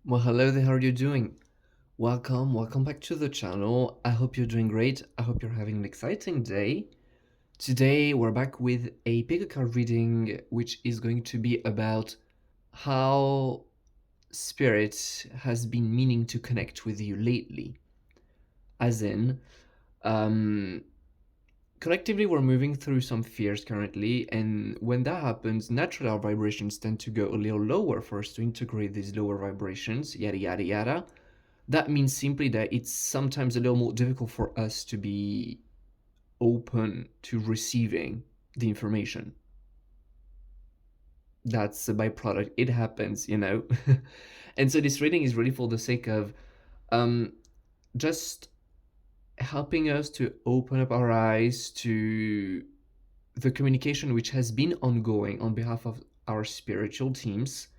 Well, hello there, how are you doing? Welcome back to the channel. I hope you're doing great. I hope you're having an exciting day. Today, we're back with a pick a card reading, which is going to be about how Spirit has been meaning to connect with you lately. As in, um, collectively, we're moving through some fears currently, and when that happens, naturally our vibrations tend to go a little lower for us to integrate these lower vibrations, yada yada yada. That means simply that it's sometimes a little more difficult for us to be open to receiving the information. That's a byproduct. It happens. And so this reading is really for the sake of um, just helping us to open up our eyes to the communication which has been ongoing on behalf of our spiritual teams,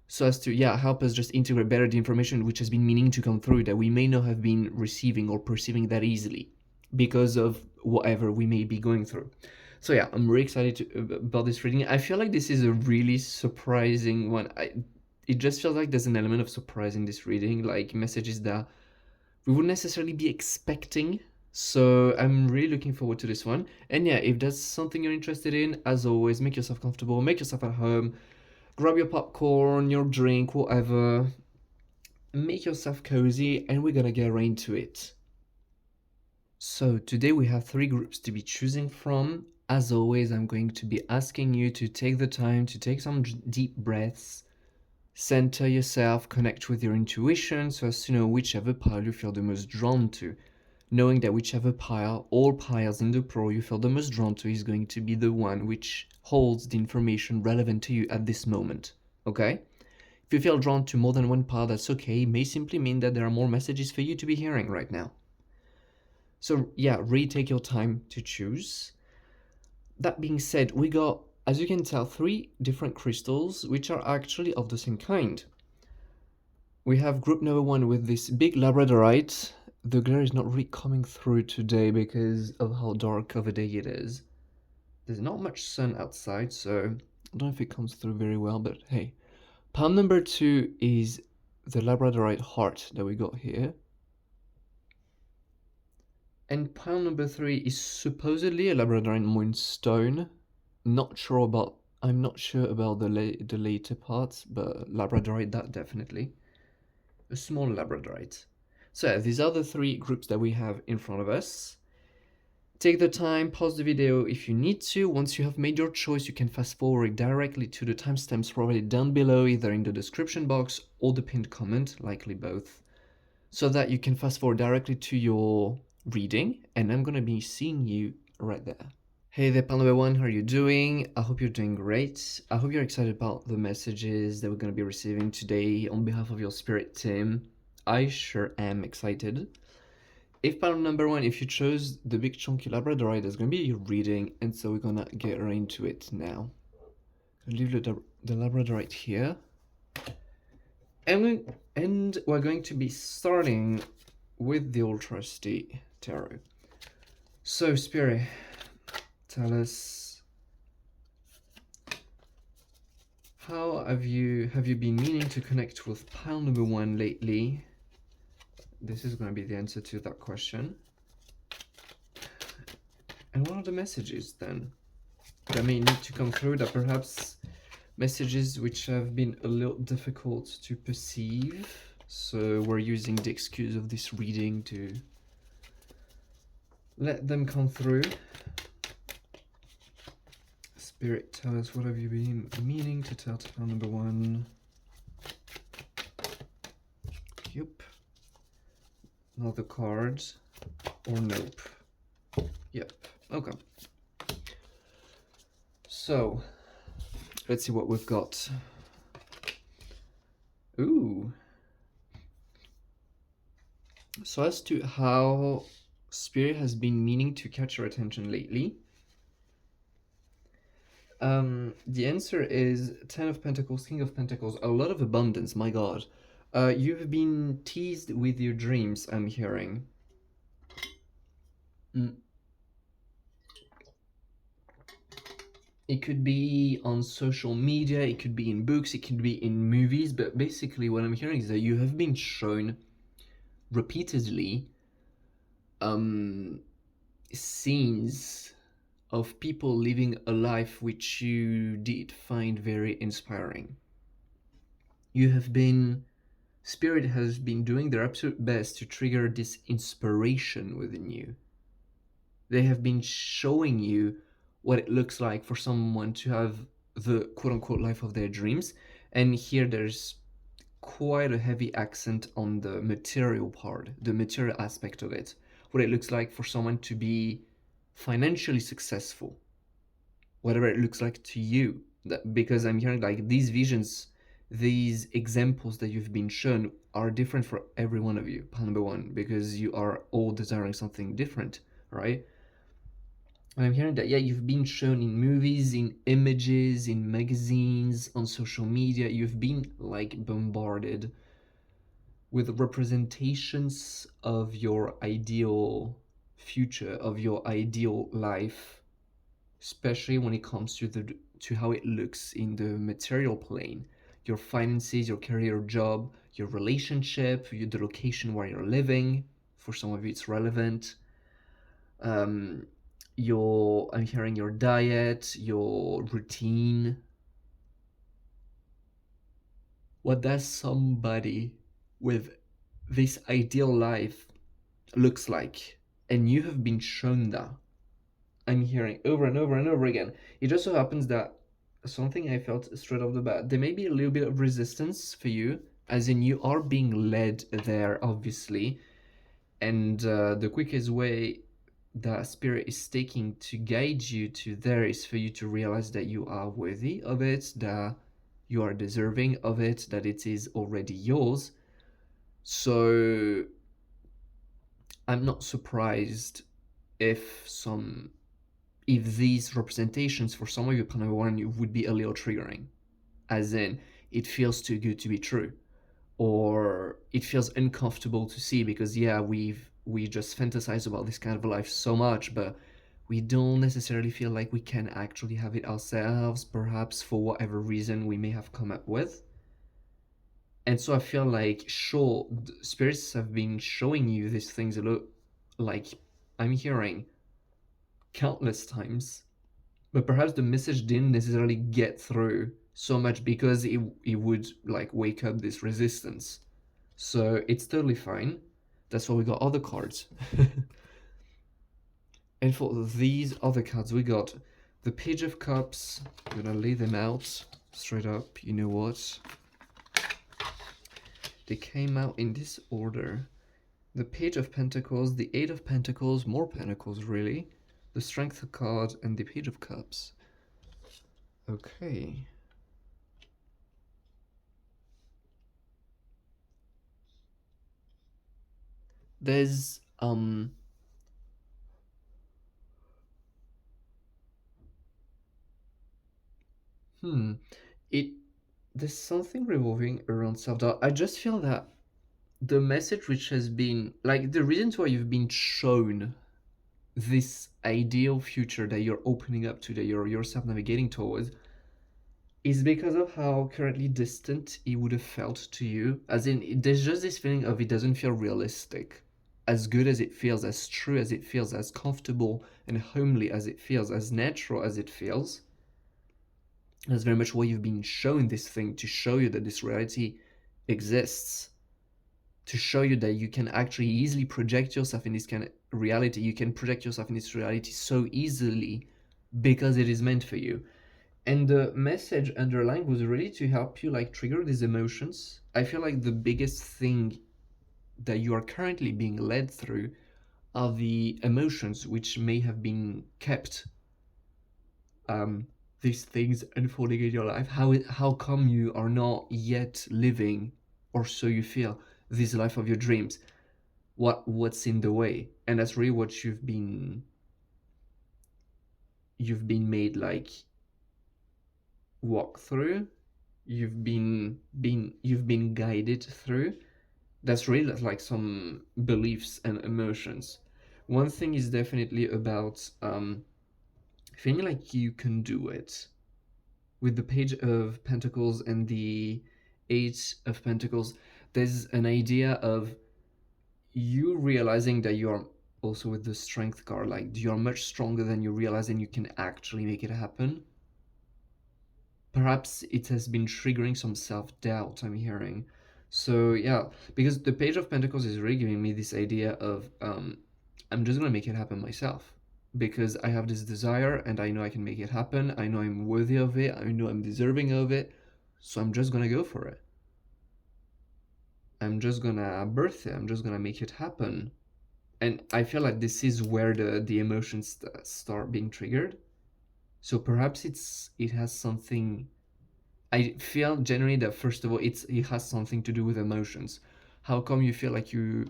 so as to help us just integrate better the information which has been meaning to come through that we may not have been receiving or perceiving that easily because of whatever we may be going through. So I'm really excited about this reading. I feel like this is a really surprising one. It just feels like there's an element of surprise in this reading, like messages that we wouldn't necessarily be expecting. So I'm really looking forward to this one. And if that's something you're interested in, as always, make yourself comfortable, make yourself at home, grab your popcorn, your drink, whatever, make yourself cozy, and we're gonna get right into it. So today we have three groups to be choosing from. As always, I'm going to be asking you to take the time to take some deep breaths, center yourself, connect with your intuition so as to know whichever pile you feel the most drawn to. Knowing that whichever pile, all piles in the plural you feel the most drawn to, is going to be the one which holds the information relevant to you at this moment. Okay? If you feel drawn to more than one pile, that's okay. It may simply mean that there are more messages for you to be hearing right now. So really take your time to choose. That being said, we got, as you can tell, three different crystals which are actually of the same kind. We have group number one with this big Labradorite. The glare is not really coming through today because of how dark of a day it is. There's not much sun outside, so I don't know if it comes through very well, but hey. Palm number two is the Labradorite heart that we got here. And pile number three is supposedly a Labradorite moonstone. I'm not sure about the later parts, but Labradorite, that definitely. A small Labradorite. So these are the three groups that we have in front of us. Take the time, pause the video if you need to. Once you have made your choice, you can fast forward directly to the timestamps provided down below, either in the description box or the pinned comment, likely both, so that you can fast forward directly to your reading, and I'm gonna be seeing you right there. Hey there, pal number one, how are you doing? I hope you're doing great. I hope you're excited about the messages that we're gonna be receiving today on behalf of your spirit team. I sure am excited. If pal number one, if you chose the big chunky Labradorite, that's gonna be your reading, and so we're gonna get right into it now. I'll leave the Labradorite here. And we're going to be starting with the old trusty tarot. So, Spirit, tell us, how have you been meaning to connect with pile number one lately? This is going to be the answer to that question. And what are the messages then that may need to come through, that perhaps messages which have been a little difficult to perceive? So we're using the excuse of this reading to let them come through. Spirit, tell us, what have you been meaning to tell to pile number one? Yep. Another card. Or nope. Yep. Okay. So, let's see what we've got. Ooh. So as to how Spirit has been meaning to catch your attention lately, the answer is Ten of Pentacles, King of Pentacles, a lot of abundance, my god. You've been teased with your dreams, I'm hearing. It could be on social media, it could be in books, it could be in movies, but basically what I'm hearing is that you have been shown repeatedly um, scenes of people living a life which you did find very inspiring. You have been, Spirit has been doing their absolute best to trigger this inspiration within you. They have been showing you what it looks like for someone to have the quote unquote life of their dreams. And here there's quite a heavy accent on the material part, the material aspect of it, what it looks like for someone to be financially successful, whatever it looks like to you. Because I'm hearing like these visions, these examples that you've been shown are different for every one of you, number one, because you are all desiring something different, right? And I'm hearing that, yeah, you've been shown in movies, in images, in magazines, on social media. You've been like bombarded with representations of your ideal future, of your ideal life, especially when it comes to how it looks in the material plane. Your finances, your career, job, your relationship, the location where you're living. For some of you, it's relevant. Um, I'm hearing your diet, your routine. What does somebody with this ideal life looks like? And you have been shown that. I'm hearing over and over and over again. It just so happens that something I felt straight off the bat, there may be a little bit of resistance for you, as in you are being led there, obviously. And the quickest way that spirit is taking to guide you to there is for you to realize that you are worthy of it, that you are deserving of it, that it is already yours. So I'm not surprised if some if these representations for some of you upon one would be a little triggering, as in it feels too good to be true, or it feels uncomfortable to see because yeah, we just fantasize about this kind of life so much, but we don't necessarily feel like we can actually have it ourselves, perhaps for whatever reason we may have come up with. And so I feel like, sure, spirits have been showing you these things a lot, like I'm hearing countless times, but perhaps the message didn't necessarily get through so much because it would like wake up this resistance. So it's totally fine. That's why we got other cards. And for these other cards, we got the Page of Cups. I'm gonna lay them out straight up. You know what? They came out in this order. The Page of Pentacles, the Eight of Pentacles, more Pentacles really, the Strength card, and the Page of Cups. Okay. There's it there's something revolving around self-doubt. I just feel that the message which has been like the reasons why you've been shown this ideal future that you're opening up to, that you're yourself navigating towards, is because of how currently distant it would have felt to you. As in, there's just this feeling of it doesn't feel realistic. As good as it feels, as true as it feels, as comfortable and homely as it feels, as natural as it feels. That's very much why you've been shown this thing, to show you that this reality exists, to show you that you can actually easily project yourself in this kind of reality. You can project yourself in this reality so easily because it is meant for you. And the message underlying was really to help you like trigger these emotions. I feel like the biggest thing that you are currently being led through are the emotions which may have been kept, these things unfolding in your life. How come you are not yet living, or so you feel, this life of your dreams? What's in the way? And that's really what you've been made like walk through. You've been guided through. That's really like some beliefs and emotions. One thing is definitely about feeling like you can do it. With the Page of Pentacles and the Eight of Pentacles, there's an idea of you realizing that you're also with the Strength card, like you're much stronger than you realize and you can actually make it happen. Perhaps it has been triggering some self-doubt, I'm hearing. So yeah, because the Page of Pentacles is really giving me this idea of I'm just gonna make it happen myself because I have this desire and I know I can make it happen. I know I'm worthy of it. I know I'm deserving of it. So I'm just gonna go for it. I'm just gonna birth it. I'm just gonna make it happen. And I feel like this is where the emotions start being triggered. So perhaps it has something. I feel generally that first of all, it has something to do with emotions. How come you feel like you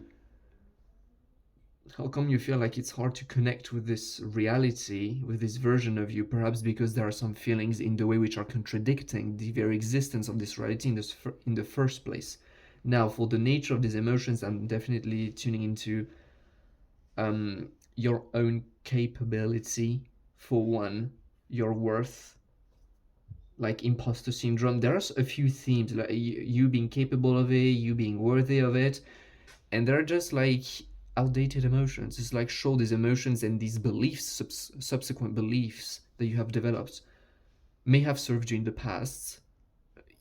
how come you feel like it's hard to connect with this reality, with this version of you? Perhaps because there are some feelings in the way which are contradicting the very existence of this reality in the first place. Now, for the nature of these emotions, I'm definitely tuning into your own capability, for one, your worth, like imposter syndrome. There's a few themes, like you being capable of it, you being worthy of it, and they're just like outdated emotions. It's like show these emotions and these beliefs, subsequent beliefs that you have developed may have served you in the past.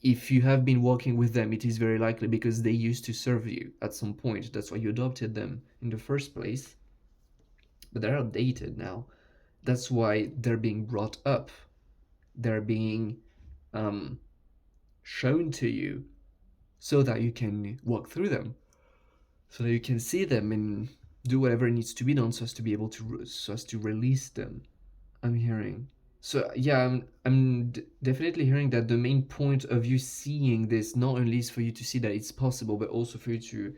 If you have been walking with them, it is very likely because they used to serve you at some point. That's why you adopted them in the first place. But they're outdated now. That's why they're being brought up. They're being shown to you so that you can walk through them, so that you can see them and do whatever needs to be done so as to be able to release them. I'm hearing. So yeah, I'm definitely hearing that the main point of you seeing this not only is for you to see that it's possible, but also for you to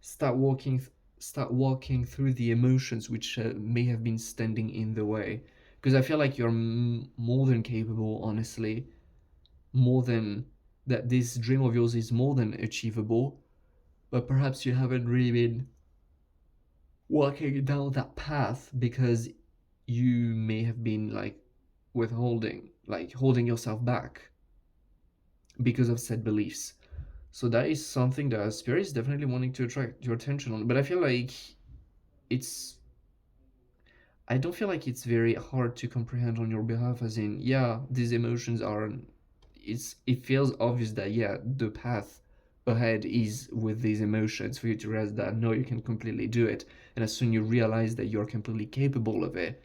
start walking start walking through the emotions which may have been standing in the way. Because I feel like you're more than capable, honestly, more than that. This dream of yours is more than achievable, but perhaps you haven't really been walking down that path because you may have been like withholding, like holding yourself back because of said beliefs. So that is something that Spirit is definitely wanting to attract your attention on. But I feel like it's I don't feel like it's very hard to comprehend on your behalf, as in, yeah, these emotions are it feels obvious that yeah, the path ahead is with these emotions for you to realize that no, you can completely do it. And as soon you realize that you're completely capable of it,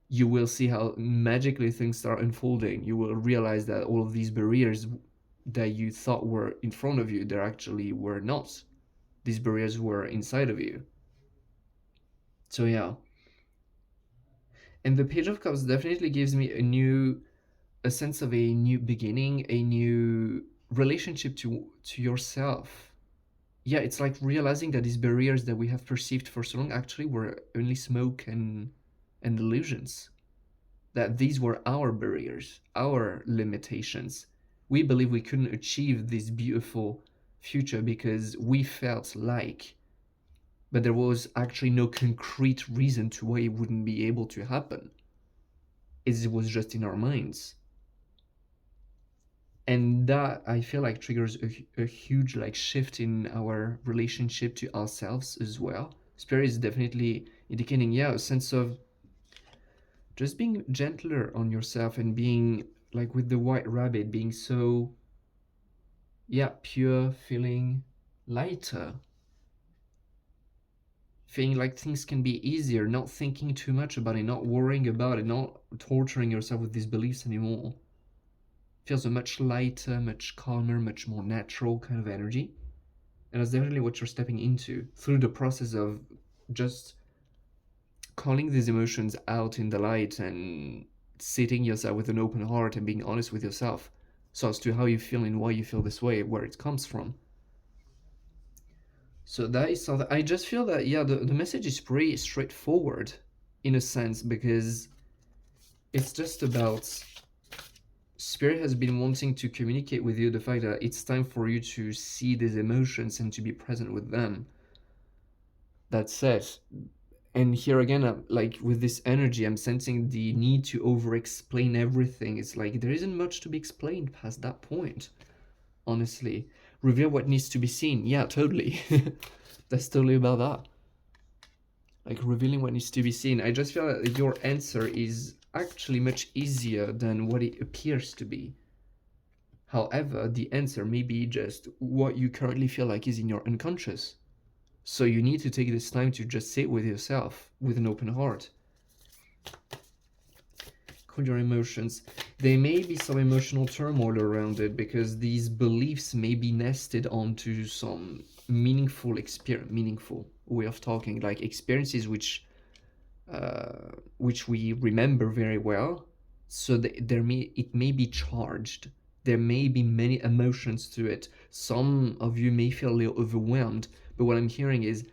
you will see how magically things start unfolding. You will realize that all of these barriers that you thought were in front of you, they actually were not. These barriers were inside of you. So yeah. And the Page of Cups definitely gives me a sense of a new beginning, a new relationship to yourself. Yeah, it's like realizing that these barriers that we have perceived for so long actually were only smoke and illusions. That these were our barriers, our limitations. We believe we couldn't achieve this beautiful future because we felt like, but there was actually no concrete reason to why it wouldn't be able to happen. It was just in our minds. And that I feel like triggers a huge like shift in our relationship to ourselves as well. Spirit is definitely indicating, yeah, a sense of just being gentler on yourself and being like with the white rabbit, being so, yeah, pure, feeling lighter, feeling like things can be easier, not thinking too much about it, not worrying about it, not torturing yourself with these beliefs anymore. Feels a much lighter, much calmer, much more natural kind of energy. And that's definitely what you're stepping into through the process of just calling these emotions out in the light and sitting yourself with an open heart and being honest with yourself, so as to how you feel and why you feel this way, where it comes from. So that is something I just feel that yeah, the message is pretty straightforward in a sense, because it's just about Spirit has been wanting to communicate with you the fact that it's time for you to see these emotions and to be present with them. That's it. And here again, like with this energy, I'm sensing the need to over explain everything. It's like there isn't much to be explained past that point, honestly. Reveal what needs to be seen. Yeah, totally. That's totally about that. Like revealing what needs to be seen. I just feel that your answer is actually much easier than what it appears to be. However, the answer may be just what you currently feel like is in your unconscious. So you need to take this time to just sit with yourself with an open heart. Call your emotions. There may be some emotional turmoil around it because these beliefs may be nested onto some meaningful experience, meaningful way of talking, like experiences which we remember very well. So it may be charged. There may be many emotions to it. Some of you may feel a little overwhelmed, but what I'm hearing is,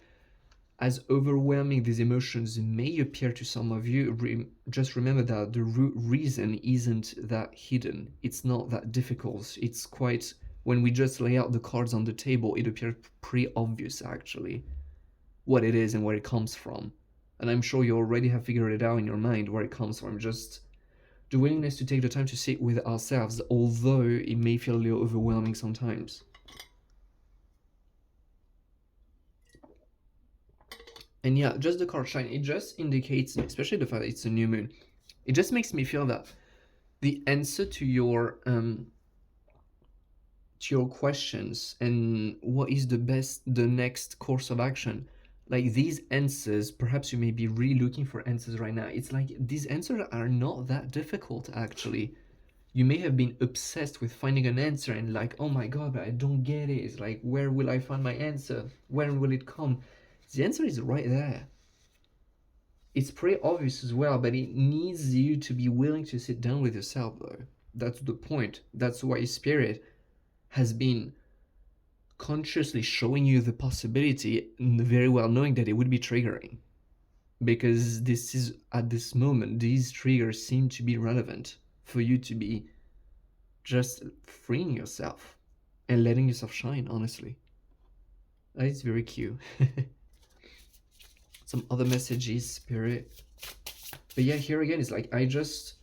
as overwhelming these emotions may appear to some of you, just remember that the root reason isn't that hidden. It's not that difficult. It's quite, when we just lay out the cards on the table, it appears pretty obvious actually what it is and where it comes from. And I'm sure you already have figured it out in your mind where it comes from. Just the willingness to take the time to sit with ourselves, although it may feel a little overwhelming sometimes. And yeah, just the card shine, it just indicates, especially the fact that it's a new moon, it just makes me feel that the answer to your questions and what is the next course of action, like these answers, perhaps you may be really looking for answers right now. It's like these answers are not that difficult actually. You may have been obsessed with finding an answer and like, oh my god, but I don't get it. It's like, where will I find my answer? When will it come? The answer is right there. It's pretty obvious as well, but it needs you to be willing to sit down with yourself though. That's the point. That's why Spirit has been consciously showing you the possibility, very well knowing that it would be triggering. Because this is, at this moment, these triggers seem to be relevant for you to be just freeing yourself and letting yourself shine, honestly. That is very cute. Some other messages, Spirit. But yeah, here again, it's like I just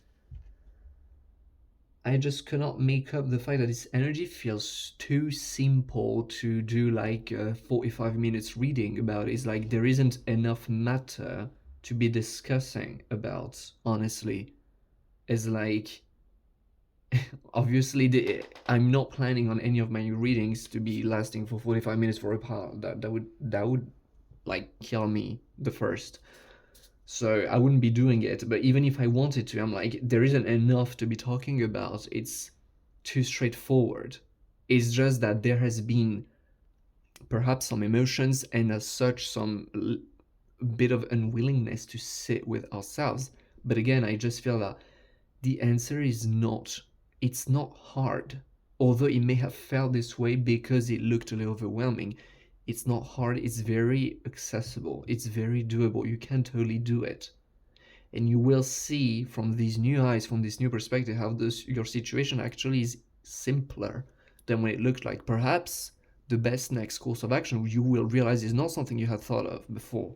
cannot make up the fact that this energy feels too simple to do like a 45 minutes reading about. It's like there isn't enough matter to be discussing about, honestly. It's like, obviously, I'm not planning on any of my readings to be lasting for 45 minutes for a pile. That would like kill me the first. So I wouldn't be doing it. But even if I wanted to, I'm like, there isn't enough to be talking about. It's too straightforward. It's just that there has been perhaps some emotions and as such some bit of unwillingness to sit with ourselves. But again, I just feel that the answer is not, it's not hard. Although it may have felt this way because it looked a little overwhelming, it's not hard, it's very accessible, it's very doable. You can totally do it. And you will see from these new eyes, from this new perspective, how your situation actually is simpler than when it looked like. Perhaps the best next course of action you will realize is not something you had thought of before.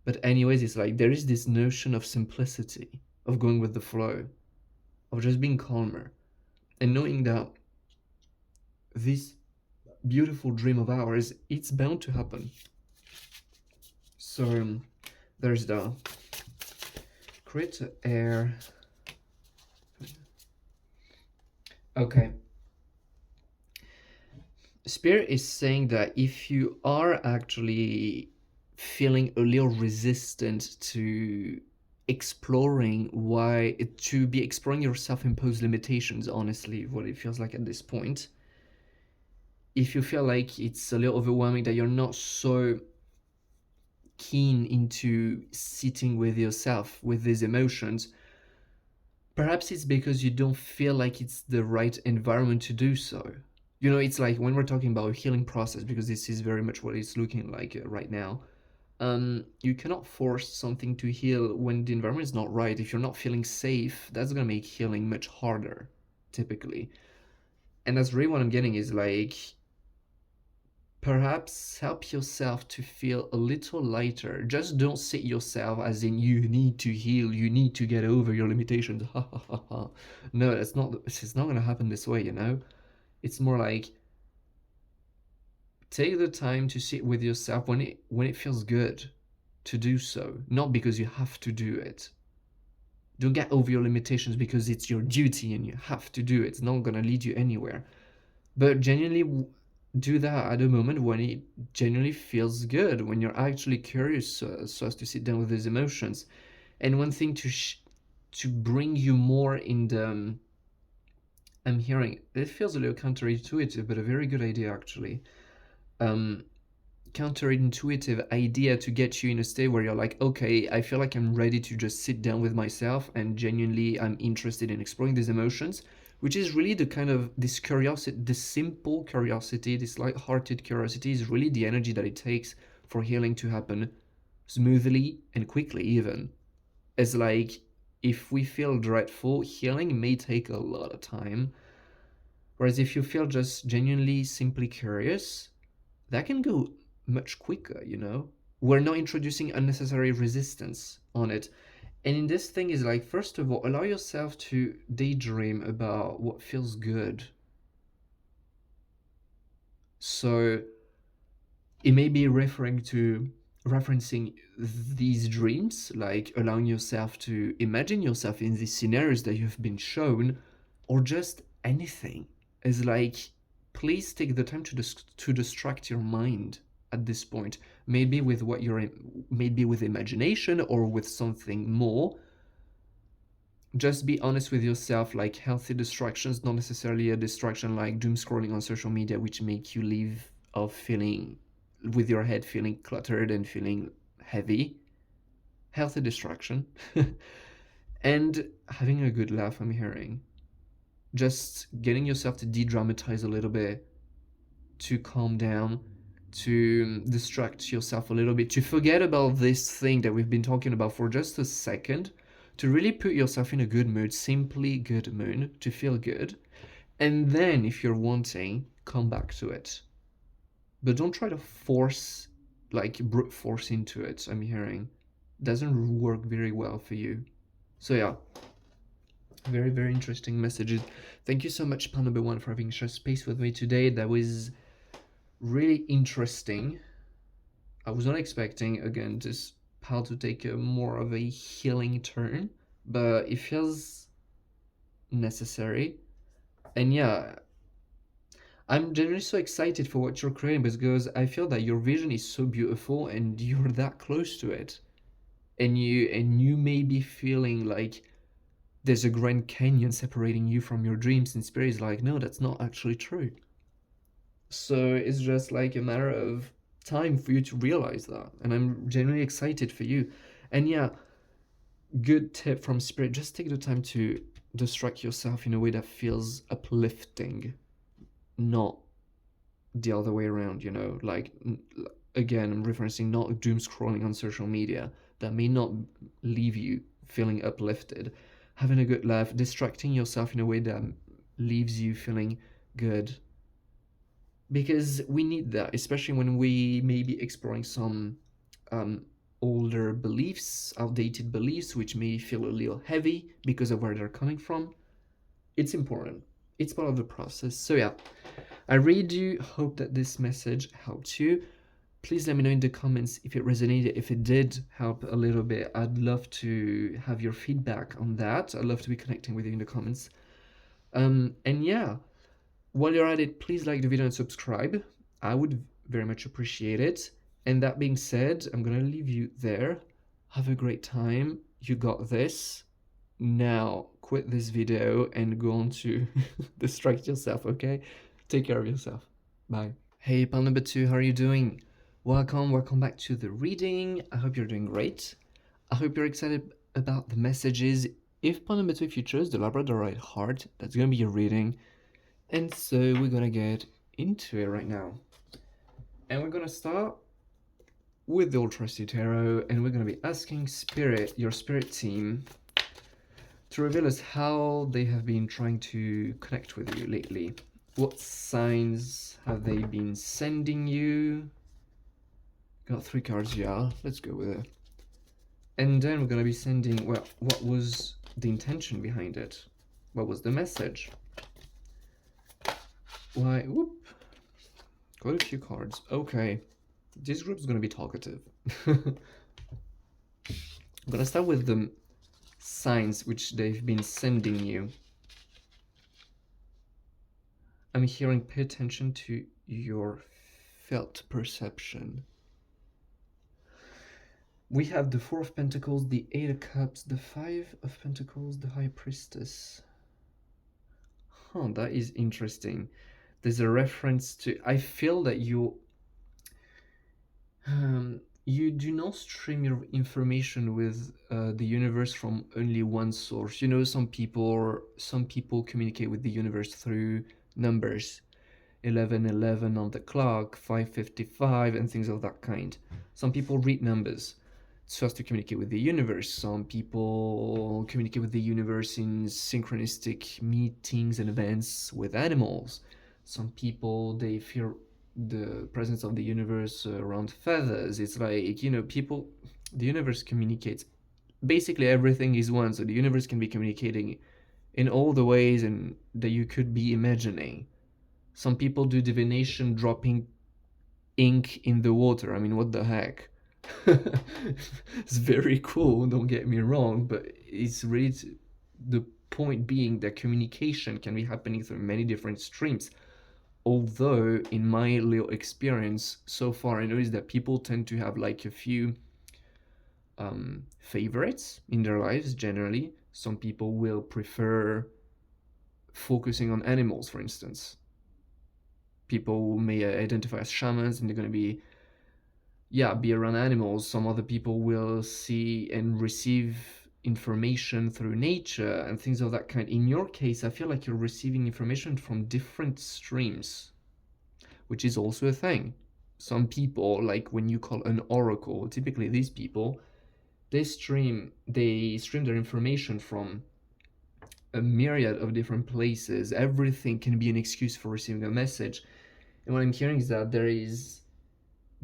But anyways, it's like there is this notion of simplicity, of going with the flow, of just being calmer, and knowing that this beautiful dream of ours, it's bound to happen. So there's the create air. Okay. Spirit is saying that if you are actually feeling a little resistant to exploring to be exploring your self-imposed limitations, honestly, what it feels like at this point, if you feel like it's a little overwhelming, that you're not so keen into sitting with yourself, with these emotions, perhaps it's because you don't feel like it's the right environment to do so. You know, it's like when we're talking about a healing process, because this is very much what it's looking like right now. You cannot force something to heal when the environment is not right. If you're not feeling safe, that's gonna make healing much harder, typically. And that's really what I'm getting is like, perhaps help yourself to feel a little lighter. Just don't sit yourself as in you need to heal, you need to get over your limitations. Ha ha ha ha. No, it's not gonna happen this way, you know? It's more like take the time to sit with yourself when it feels good to do so, not because you have to do it. Don't get over your limitations because it's your duty and you have to do it. It's not gonna lead you anywhere. But genuinely do that at a moment when it genuinely feels good, when you're actually curious, so as to sit down with these emotions. And one thing to bring you more in the I'm hearing it feels a little counterintuitive, but a very good idea actually. Um, Counterintuitive idea to get you in a state where you're like, okay, I feel like I'm ready to just sit down with myself and genuinely I'm interested in exploring these emotions, which is really the kind of this curiosity, this simple curiosity, this light-hearted curiosity is really the energy that it takes for healing to happen smoothly and quickly even. It's like if we feel dreadful, healing may take a lot of time. Whereas if you feel just genuinely simply curious, that can go much quicker, you know? We're not introducing unnecessary resistance on it. And in this thing is like, first of all, allow yourself to daydream about what feels good. So it may be referencing these dreams, like allowing yourself to imagine yourself in these scenarios that you've been shown, or just anything. It's like, please take the time to distract your mind at this point. Maybe with maybe with imagination or with something more. Just be honest with yourself, like healthy distractions, not necessarily a distraction like doom scrolling on social media, which make you live off feeling with your head feeling cluttered and feeling heavy. Healthy distraction. And having a good laugh, I'm hearing. Just getting yourself to de-dramatize a little bit, to calm down, to distract yourself a little bit, to forget about this thing that we've been talking about for just a second, to really put yourself in a good mood, simply good mood, to feel good. And then, if you're wanting, come back to it. But don't try to force, like brute force into it, I'm hearing. Doesn't work very well for you. So yeah, very, very interesting messages. Thank you so much, Pan Number One, for having shared space with me today. That was really interesting. I was not expecting, again, this pal to take a more of a healing turn, but it feels necessary. And yeah, I'm genuinely so excited for what you're creating because I feel that your vision is so beautiful and you're that close to it. And you may be feeling like there's a Grand Canyon separating you from your dreams, and Spirit is like, no, that's not actually true. So it's just like a matter of time for you to realize that. And I'm genuinely excited for you. And yeah, good tip from Spirit, just take the time to distract yourself in a way that feels uplifting, not the other way around, you know? Like, again, I'm referencing not doom scrolling on social media. That may not leave you feeling uplifted. Having a good laugh, distracting yourself in a way that leaves you feeling good, because we need that, especially when we may be exploring some older beliefs, outdated beliefs, which may feel a little heavy because of where they're coming from. It's important. It's part of the process. So yeah, I really do hope that this message helped you. Please let me know in the comments if it resonated, if it did help a little bit. I'd love to have your feedback on that. I'd love to be connecting with you in the comments. And yeah, while you're at it, please like the video and subscribe. I would very much appreciate it. And that being said, I'm gonna leave you there. Have a great time. You got this. Now quit this video and go on to distract yourself, okay? Take care of yourself. Bye. Hey, pal number 2, how are you doing? Welcome back to the reading. I hope you're doing great. I hope you're excited about the messages. If pal number 2, if you chose the Labradorite heart, that's gonna be your reading. And so we're gonna get into it right now. And we're gonna start with the Old Trusty Tarot, and we're gonna be asking Spirit, your Spirit team, to reveal us how they have been trying to connect with you lately. What signs have they been sending you? Got 3 cards, yeah. Let's go with it. And then we're gonna be sending, well, what was the intention behind it? What was the message? Why, whoop. Quite a few cards. Okay. This group's gonna be talkative. I'm gonna start with the signs which they've been sending you. I'm hearing pay attention to your felt perception. We have the 4 of Pentacles, the 8 of Cups, the 5 of Pentacles, the High Priestess. Huh, that is interesting. There's a reference to, I feel that you do not stream your information with the universe from only one source. You know, some people communicate with the universe through numbers, 11:11 on the clock, 5:55, and things of that kind. Some people read numbers so as to communicate with the universe. Some people communicate with the universe in synchronistic meetings and events with animals. Some people, they feel the presence of the universe around feathers. It's like, you know, people, the universe communicates. Basically, everything is one, so the universe can be communicating in all the ways and that you could be imagining. Some people do divination dropping ink in the water. I mean, what the heck? It's very cool, don't get me wrong, but it's really the point being that communication can be happening through many different streams. Although, in my little experience so far, I noticed that people tend to have like a few favorites in their lives generally. Some people will prefer focusing on animals, for instance. People may identify as shamans and they're going to be around animals. Some other people will see and receive information through nature and things of that kind. In your case, I feel like you're receiving information from different streams, which is also a thing. Some people, like when you call an oracle, typically these people, they stream their information from a myriad of different places. Everything can be an excuse for receiving a message. And what I'm hearing is that there is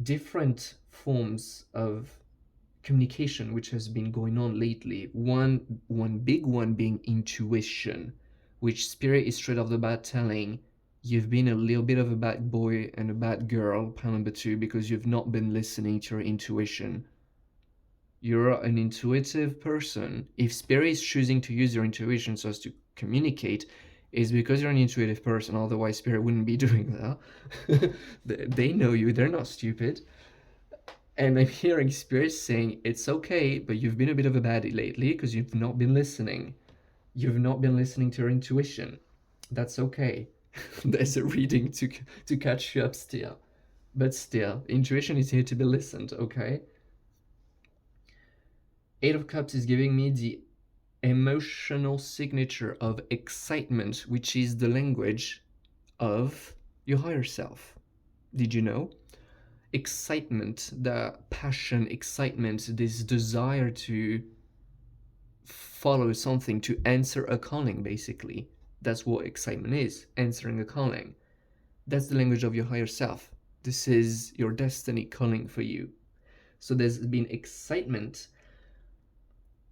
different forms of communication which has been going on lately. One big one being intuition, which spirit is straight off the bat telling you've been a little bit of a bad boy and a bad girl, pile number 2, because you've not been listening to your intuition. You're an intuitive person. If spirit is choosing to use your intuition so as to communicate, is because you're an intuitive person. Otherwise, spirit wouldn't be doing that. They know you. They're not stupid. And I'm hearing spirits saying it's okay, but you've been a bit of a baddie lately because you've not been listening. You've not been listening to your intuition. That's okay. There's a reading to catch you up still. But still, intuition is here to be listened, okay? 8 of Cups is giving me the emotional signature of excitement, which is the language of your higher self. Did you know? Excitement, the passion, excitement, this desire to follow something, to answer a calling, basically. That's what excitement is, answering a calling. That's the language of your higher self. This is your destiny calling for you. So there's been excitement.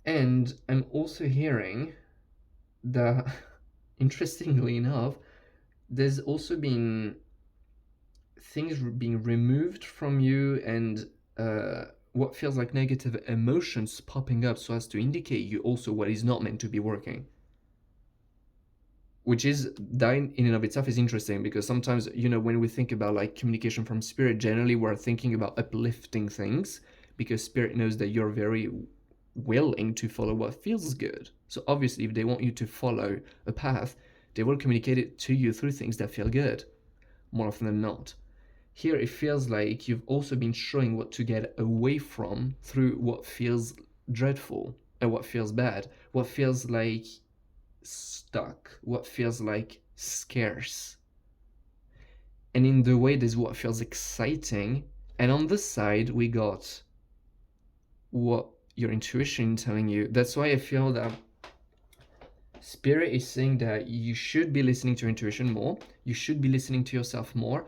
And I'm also hearing that, interestingly enough, there's also been things being removed from you and what feels like negative emotions popping up so as to indicate you also what is not meant to be working. Which is, that in and of itself is interesting, because sometimes, you know, when we think about like communication from spirit, generally we're thinking about uplifting things because spirit knows that you're very willing to follow what feels good. So obviously, if they want you to follow a path, they will communicate it to you through things that feel good, more often than not. Here, it feels like you've also been showing what to get away from through what feels dreadful and what feels bad, what feels like stuck, what feels like scarce. And in the way, there's what feels exciting. And on this side, we got what your intuition telling you. That's why I feel that Spirit is saying that you should be listening to your intuition more, you should be listening to yourself more,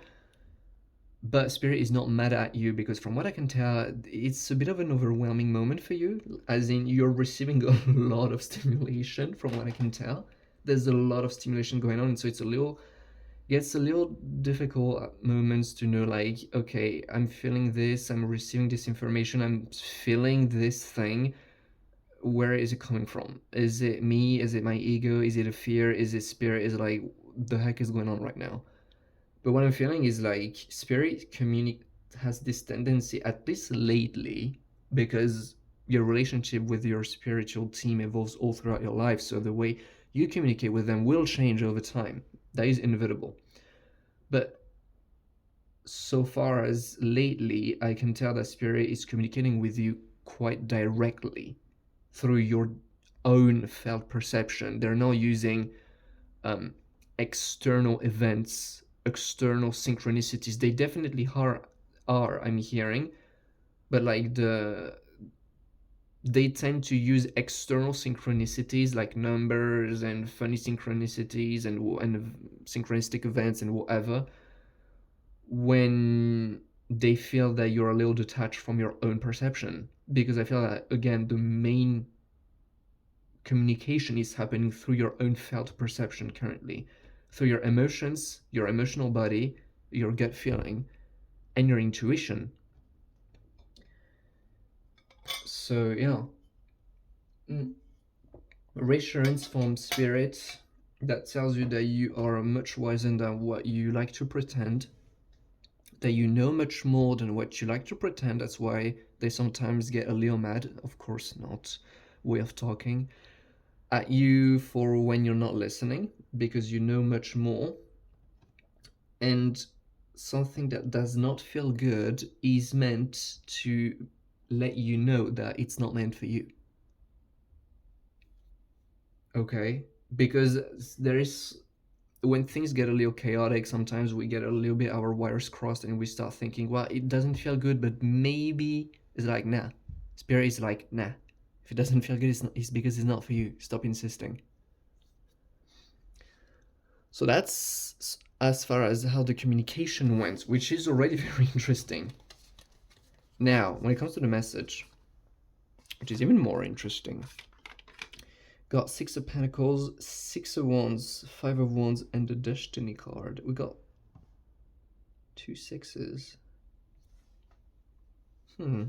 but Spirit is not mad at you because, from what I can tell, it's a bit of an overwhelming moment for you, as in you're receiving a lot of stimulation, from what I can tell. There's a lot of stimulation going on, and so it's a little gets a little difficult at moments to know, like, okay, I'm feeling this, I'm receiving this information, I'm feeling this thing. Where is it coming from? Is it me? Is it my ego? Is it a fear? Is it spirit? Is it like, the heck is going on right now? But what I'm feeling is like spirit has this tendency, at least lately, because your relationship with your spiritual team evolves all throughout your life. So the way you communicate with them will change over time. That is inevitable. But so far as lately, I can tell that spirit is communicating with you quite directly through your own felt perception. They're not using um, external events, external synchronicities. They definitely are I'm hearing, but like they tend to use external synchronicities like numbers and funny synchronicities and synchronistic events and whatever when they feel that you're a little detached from your own perception. Because I feel that, again, the main communication is happening through your own felt perception currently, through your emotions, your emotional body, your gut feeling, and your intuition. So, yeah. Mm. Reassurance from spirit that tells you that you are much wiser than what you like to pretend, that you know much more than what you like to pretend. That's why they sometimes get a little mad, of course, not way of talking, at you for when you're not listening, because you know much more. And something that does not feel good is meant to let you know that it's not meant for you. Okay? Because there is, when things get a little chaotic, sometimes we get a little bit our wires crossed and we start thinking, well, it doesn't feel good, but maybe it's like, nah. Spirit is like, nah. If it doesn't feel good, it's because it's not for you. Stop insisting. So that's as far as how the communication went, which is already very interesting. Now, when it comes to the message, which is even more interesting, got Six of Pentacles, Six of Wands, Five of Wands, and the Destiny card. We got two sixes. Well,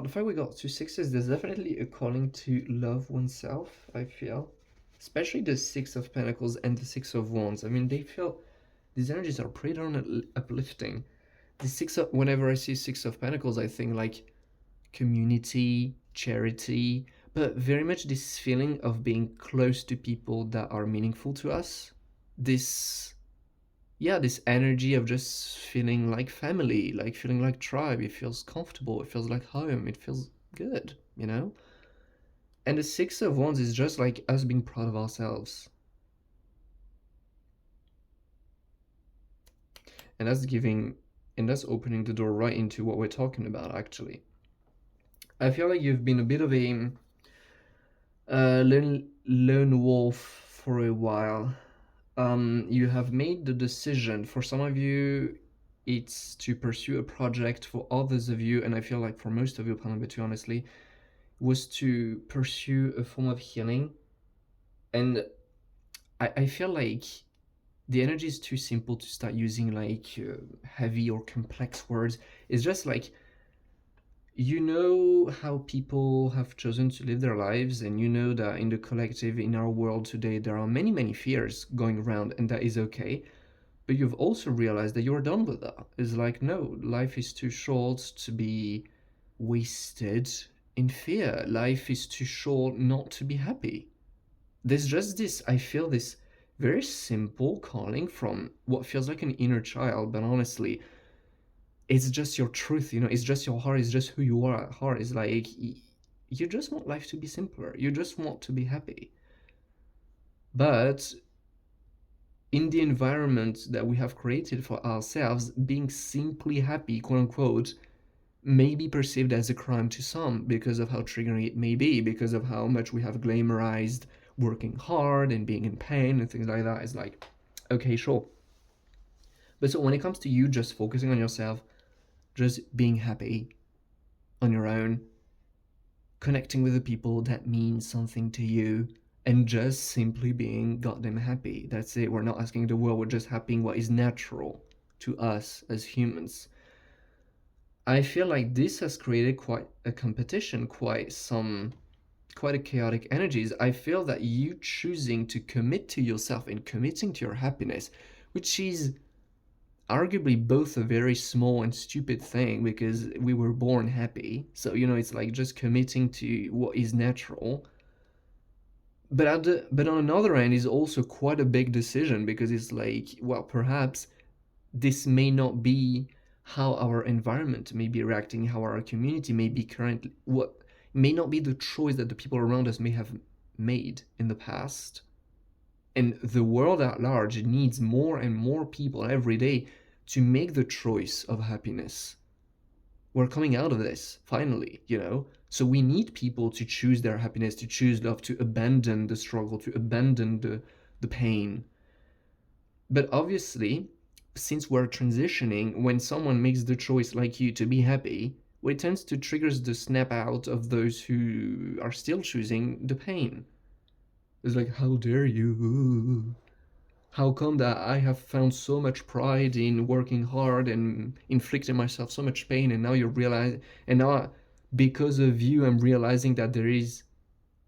the fact we got two sixes, there's definitely a calling to love oneself, I feel. Especially the Six of Pentacles and the Six of Wands. I mean, they feel, these energies are pretty darn uplifting. Whenever I see Six of Pentacles, I think like community, charity, but very much this feeling of being close to people that are meaningful to us. This energy of just feeling like family, like feeling like tribe. It feels comfortable, it feels like home, it feels good, you know? And the Six of Wands is just like us being proud of ourselves. And that's opening the door right into what we're talking about, actually. I feel like you've been a bit of a lone wolf for a while. You have made the decision. For some of you, it's to pursue a project. For others of you, and I feel like for most of you, Panambatu, honestly, was to pursue a form of healing. And I feel like the energy is too simple to start using like heavy or complex words. It's just like, you know how people have chosen to live their lives, and you know that in the collective, in our world today, there are many, many fears going around, and that is okay. But you've also realized that you're done with that. It's like, no, life is too short to be wasted in fear. Life is too short not to be happy. There's just this, I feel this very simple calling from what feels like an inner child, but honestly, it's just your truth, it's just your heart, it's just who you are at heart. It's like, you just want life to be simpler, you just want to be happy. But in the environment that we have created for ourselves, being simply happy, quote unquote, may be perceived as a crime to some because of how triggering it may be, because of how much we have glamorized working hard and being in pain and things like that. It's like, okay, sure. But so when it comes to you just focusing on yourself, just being happy on your own, connecting with the people that mean something to you, and just simply being goddamn happy. That's it. We're not asking the world, we're just happy what is natural to us as humans. I feel like this has created quite a competition, quite a chaotic energies. I feel that you choosing to commit to yourself and committing to your happiness, which is arguably both a very small and stupid thing because we were born happy. So, it's like just committing to what is natural. But on another end is also quite a big decision because it's like, well, perhaps this may not be how our environment may be reacting, how our community may be currently, what may not be the choice that the people around us may have made in the past. And the world at large needs more and more people every day to make the choice of happiness. We're coming out of this, finally, So we need people to choose their happiness, to choose love, to abandon the struggle, to abandon the pain. But obviously, since we're transitioning, when someone makes the choice like you to be happy, well, it tends to trigger the snap out of those who are still choosing the pain. It's like, how dare you? How come that I have found so much pride in working hard and inflicting myself so much pain, and now you realize, and now because of you, I'm realizing that there is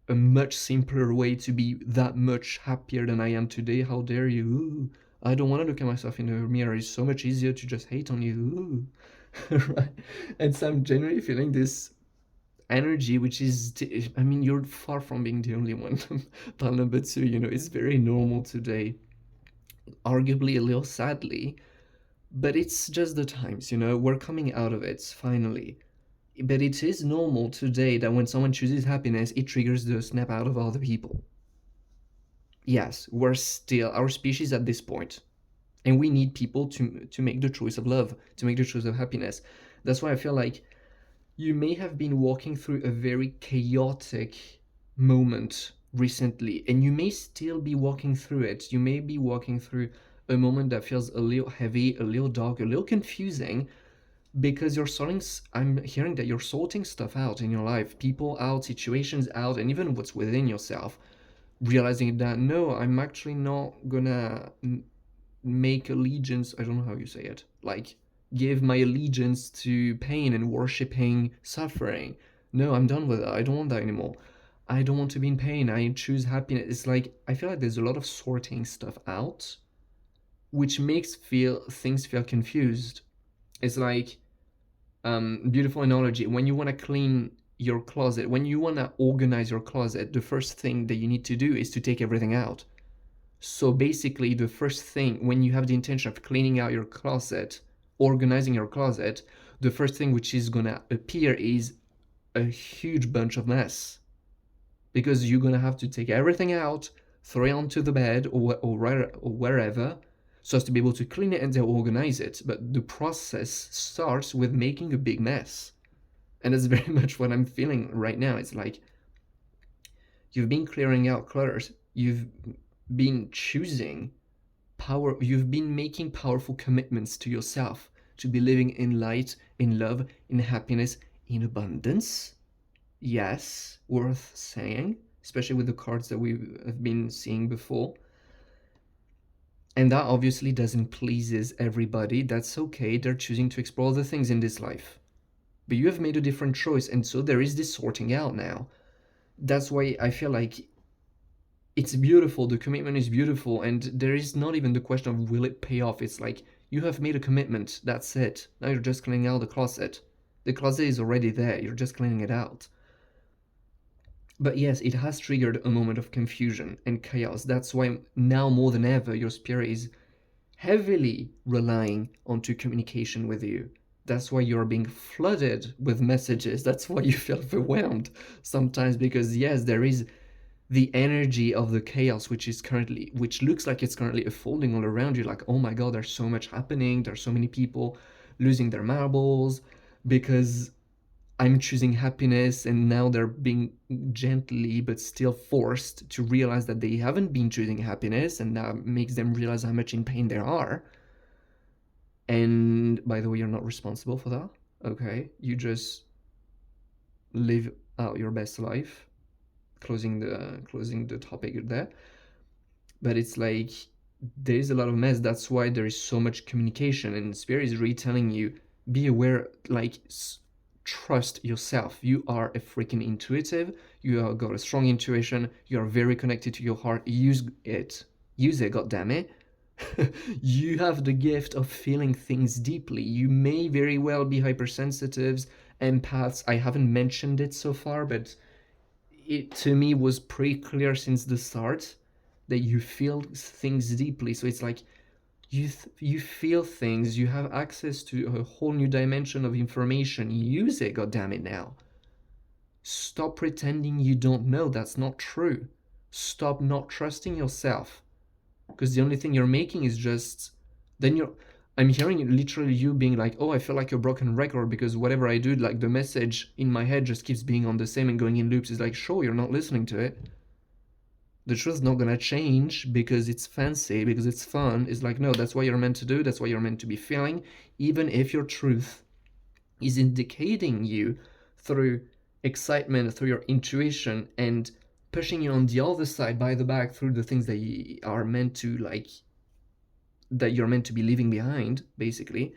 a much simpler way to be that much happier than I am today. How dare you? I don't want to look at myself in the mirror. It's so much easier to just hate on you. Right? And so I'm genuinely feeling this energy, which is, I mean, you're far from being the only one. Pal number two, it's very normal today. Arguably a little sadly, but it's just the times, we're coming out of it finally. But it is normal today that when someone chooses happiness, it triggers the snap out of other people. Yes, we're still our species at this point, and we need people to make the choice of love, to make the choice of happiness. That's why I feel like you may have been walking through a very chaotic moment recently, and you may still be walking through it. You may be walking through a moment that feels a little heavy, a little dark, a little confusing, because I'm hearing that you're sorting stuff out in your life, people out, situations out, and even what's within yourself, realizing that no, I'm actually not gonna make allegiance, I don't know how you say it, like give my allegiance to pain and worshiping suffering. No, I'm done with that. I don't want that anymore. I don't want to be in pain. I choose happiness. It's like I feel like there's a lot of sorting stuff out, which makes things feel confused. It's like beautiful analogy. When you want to clean your closet, when you want to organize your closet, the first thing that you need to do is to take everything out. So basically, the first thing when you have the intention of cleaning out your closet, organizing your closet, the first thing which is gonna appear is a huge bunch of mess. Because you're gonna have to take everything out, throw it onto the bed or wherever, so as to be able to clean it and then organize it. But the process starts with making a big mess. And that's very much what I'm feeling right now. It's like you've been clearing out clutters, you've been choosing power, you've been making powerful commitments to yourself to be living in light, in love, in happiness, in abundance. Yes, worth saying, especially with the cards that we have been seeing before. And that obviously doesn't pleases everybody. That's okay. They're choosing to explore other things in this life. But you have made a different choice, and so there is this sorting out now. That's why I feel like it's beautiful. The commitment is beautiful, and there is not even the question of will it pay off. It's like you have made a commitment. That's it. Now you're just cleaning out the closet. The closet is already there. You're just cleaning it out. But yes, it has triggered a moment of confusion and chaos. That's why now more than ever, your spirit is heavily relying onto communication with you. That's why you're being flooded with messages. That's why you feel overwhelmed sometimes, because yes, there is the energy of the chaos which looks like it's currently unfolding all around you. Like, oh my god, there's so much happening. There's so many people losing their marbles, because I'm choosing happiness, and now they're being gently but still forced to realize that they haven't been choosing happiness, and that makes them realize how much in pain they are. And by the way, you're not responsible for that. Okay, you just live out your best life. Closing the topic there. But it's like there is a lot of mess. That's why there is so much communication, and Spirit is really telling you, be aware, like trust yourself. You are a freaking intuitive. You are got a strong intuition. You are very connected to your heart. Use it. Use it, god damn it. You have the gift of feeling things deeply. You may very well be hypersensitives, empaths. I haven't mentioned it so far, but it to me was pretty clear since the start that you feel things deeply. So it's like you feel things, you have access to a whole new dimension of information. Use it, god damn it now. Stop pretending you don't know. That's not true. Stop not trusting yourself, because the only thing you're making is just then you're I'm hearing literally you being like, oh, I feel like a broken record because whatever I do, like the message in my head just keeps being on the same and going in loops. It's like, sure, you're not listening to it. The truth's not gonna change because it's fancy, because it's fun. It's like, no, that's what you're meant to do. That's what you're meant to be feeling. Even if your truth is indicating you through excitement, through your intuition, and pushing you on the other side by the back through the things that you are meant to like, that you're meant to be leaving behind, basically,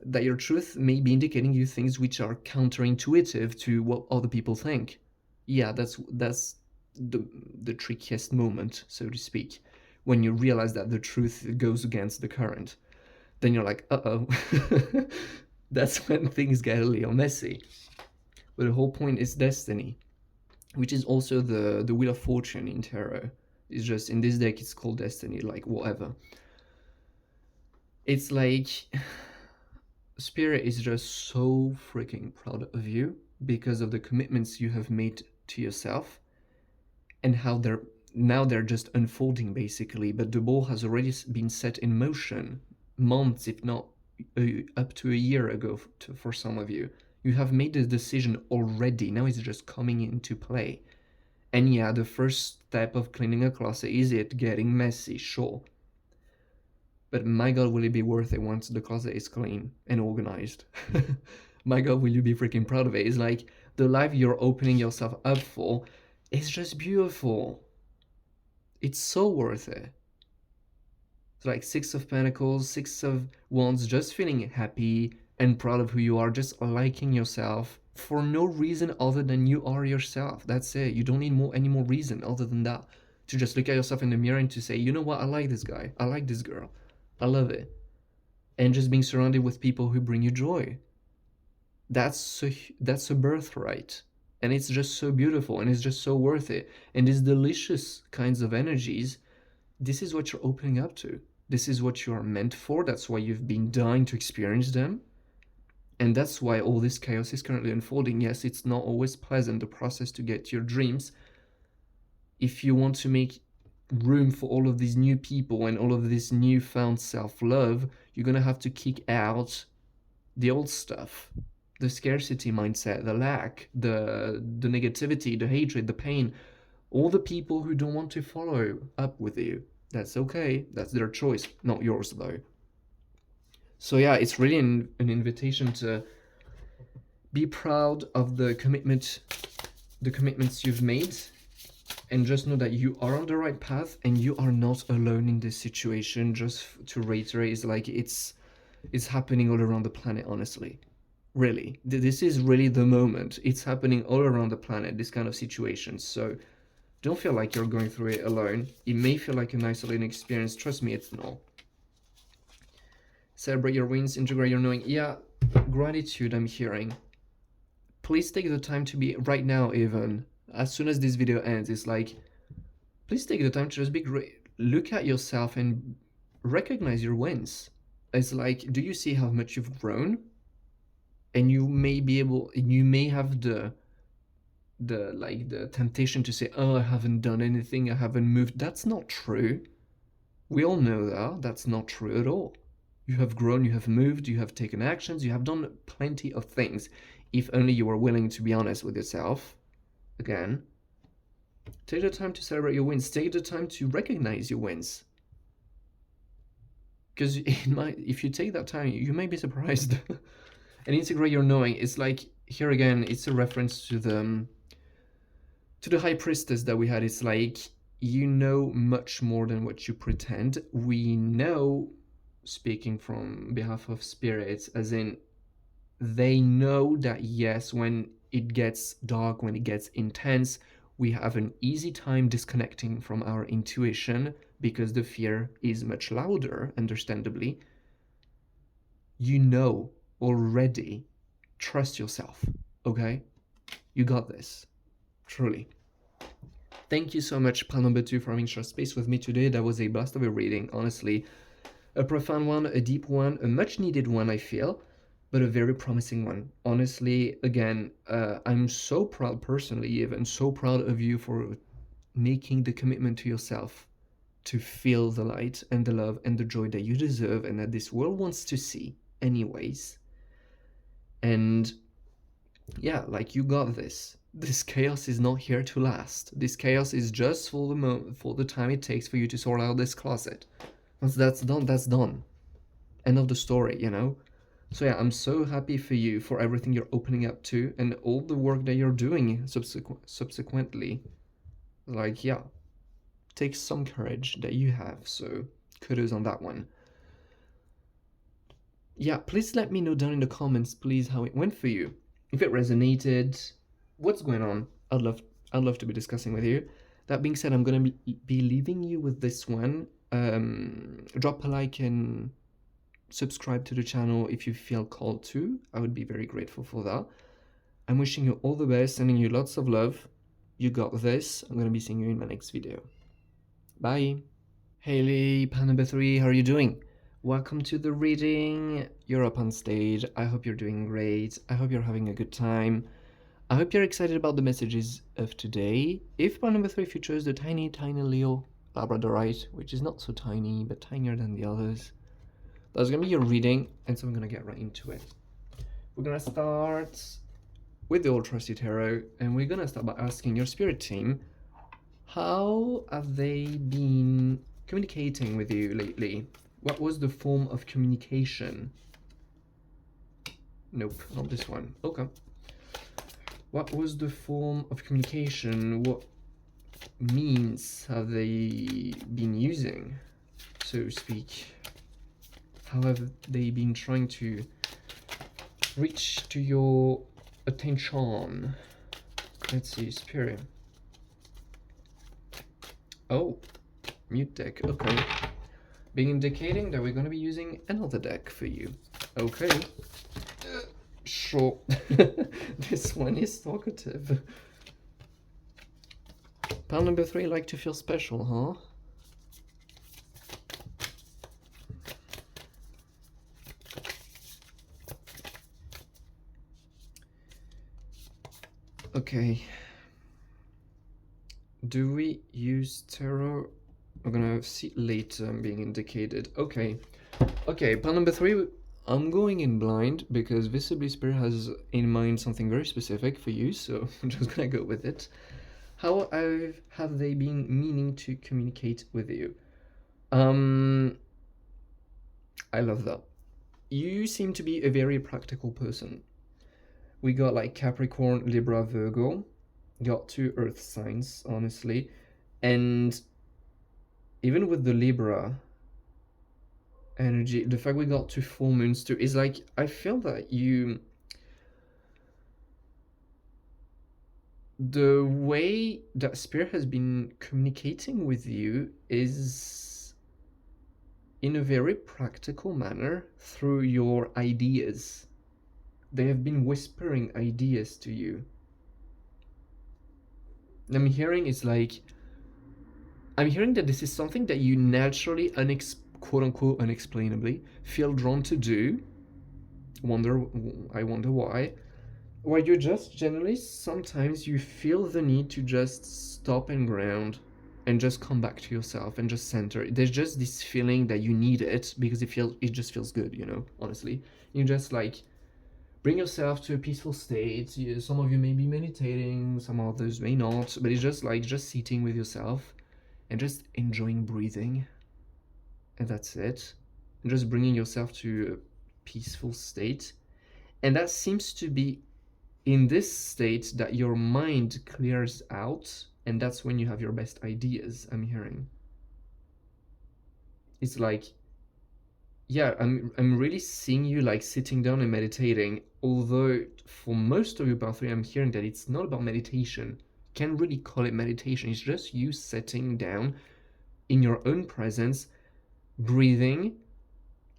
that your truth may be indicating you things which are counterintuitive to what other people think. Yeah, that's the trickiest moment, so to speak, when you realize that the truth goes against the current. Then you're like, uh-oh. That's when things get a little messy. But the whole point is destiny, which is also the Wheel of Fortune in tarot. It's just in this deck it's called destiny, like whatever. It's like Spirit is just so freaking proud of you because of the commitments you have made to yourself and how they're just unfolding basically. But the ball has already been set in motion months, if not up to a year ago for some of you. You have made the decision already. Now it's just coming into play. And yeah, the first step of cleaning a closet is it getting messy, sure. But my god, will it be worth it once the closet is clean and organized? My god, will you be freaking proud of it? It's like the life you're opening yourself up for is just beautiful. It's so worth it. It's like Six of Pentacles, Six of Wands, just feeling happy and proud of who you are, just liking yourself for no reason other than you are yourself. That's it. You don't need any more reason other than that to just look at yourself in the mirror and to say, you know what, I like this guy, I like this girl, I love it. And just being surrounded with people who bring you joy. That's a birthright. And it's just so beautiful, and it's just so worth it. And these delicious kinds of energies, this is what you're opening up to. This is what you are meant for. That's why you've been dying to experience them. And that's why all this chaos is currently unfolding. Yes, it's not always pleasant, the process to get your dreams. If you want to make room for all of these new people and all of this newfound self-love, you're gonna have to kick out the old stuff. The scarcity mindset, the lack, the negativity, the hatred, the pain, all the people who don't want to follow up with you. That's okay. That's their choice, not yours though. So yeah, it's really an invitation to be proud of the commitments you've made, and just know that you are on the right path and you are not alone in this situation. Just to reiterate, it's like it's happening all around the planet, honestly. Really, this is really the moment. It's happening all around the planet, this kind of situation. So don't feel like you're going through it alone. It may feel like an isolating experience. Trust me, it's not. Celebrate your wins, integrate your knowing. Yeah, gratitude I'm hearing. Please take the time to be, right now even, as soon as this video ends, it's like, please take the time to just be great. Look at yourself and recognize your wins. It's like, do you see how much you've grown? And you may have the temptation to say, oh, I haven't done anything, I haven't moved. That's not true. We all know that. That's not true at all. You have grown, you have moved, you have taken actions, you have done plenty of things. If only you were willing to be honest with yourself. Again, take the time to celebrate your wins. Take the time to recognize your wins. Because if you take that time, you may be surprised. And integrate your knowing. It's like, here again, it's a reference to the high priestess that we had. It's like, you know much more than what you pretend. We know, speaking from behalf of spirits, as in, they know that yes, when it gets dark, when it gets intense, we have an easy time disconnecting from our intuition because the fear is much louder, understandably. You know already. Trust yourself, okay? You got this. Truly. Thank you so much, pal number 2, for having shared space with me today. That was a blast of a reading, honestly. A profound one, a deep one, a much needed one, I feel, but a very promising one. Honestly, again, I'm so proud personally, even so proud of you for making the commitment to yourself to feel the light and the love and the joy that you deserve and that this world wants to see anyways. And yeah, like, you got this. This chaos is not here to last. This chaos is just for the time it takes for you to sort out this closet. Once that's done, that's done. End of the story, you know? So yeah, I'm so happy for you, for everything you're opening up to, and all the work that you're doing subsequently. Like, yeah, takes some courage that you have, so kudos on that one. Yeah, please let me know down in the comments, please, how it went for you. If it resonated, what's going on. I'd love to be discussing with you. That being said, I'm gonna be leaving you with this one. Drop a like and subscribe to the channel if you feel called to. I would be very grateful for that. I'm wishing you all the best, sending you lots of love. You got this. I'm gonna be seeing you in my next video. Bye. Haley, pan number 3, how are you doing? Welcome to the reading. You're up on stage. I hope you're doing great. I hope you're having a good time. I hope you're excited about the messages of today. If pan number 3 features the tiny Leo Labradorite, which is not so tiny, but tinier than the others, that's gonna be your reading, and so I'm gonna get right into it. We're gonna start with the Old Trusty Tarot, and we're gonna start by asking your spirit team, how have they been communicating with you lately? What was the form of communication? Nope, not this one. Okay. What was the form of communication? What means have they been using, so to speak? How have they been trying to reach to your attention? Let's see, spirit. Oh, mute deck, okay. Being indicating that we're going to be using another deck for you. Okay. Sure. This one is talkative. Pal number 3 like to feel special, huh? Okay. Do we use tarot? We're gonna see later being indicated. Okay. Okay, pal number 3, I'm going in blind because visibly Spirit has in mind something very specific for you, so I'm just gonna go with it. How have they been meaning to communicate with you? I love that. You seem to be a very practical person. We got like Capricorn, Libra, Virgo. Got 2 earth signs, honestly. And even with the Libra energy, the fact we got 2 full moons too is like, I feel that the way that Spirit has been communicating with you is in a very practical manner through your ideas. They have been whispering ideas to you. I'm hearing that this is something that you naturally, quote-unquote unexplainably, feel drawn to do. I wonder why. Or you're just generally, sometimes you feel the need to just stop and ground and just come back to yourself and just center. There's just this feeling that you need it because it just feels good, you know, honestly. You just like bring yourself to a peaceful state. Some of you may be meditating, some others may not, but it's just like just sitting with yourself and just enjoying breathing. And that's it. And just bringing yourself to a peaceful state. And that seems to be in this state that your mind clears out, and that's when you have your best ideas, I'm hearing. It's like, yeah, I'm really seeing you like sitting down and meditating, although for most of you part 3 I'm hearing that it's not about meditation. Can't really call it meditation. It's just you sitting down in your own presence, breathing,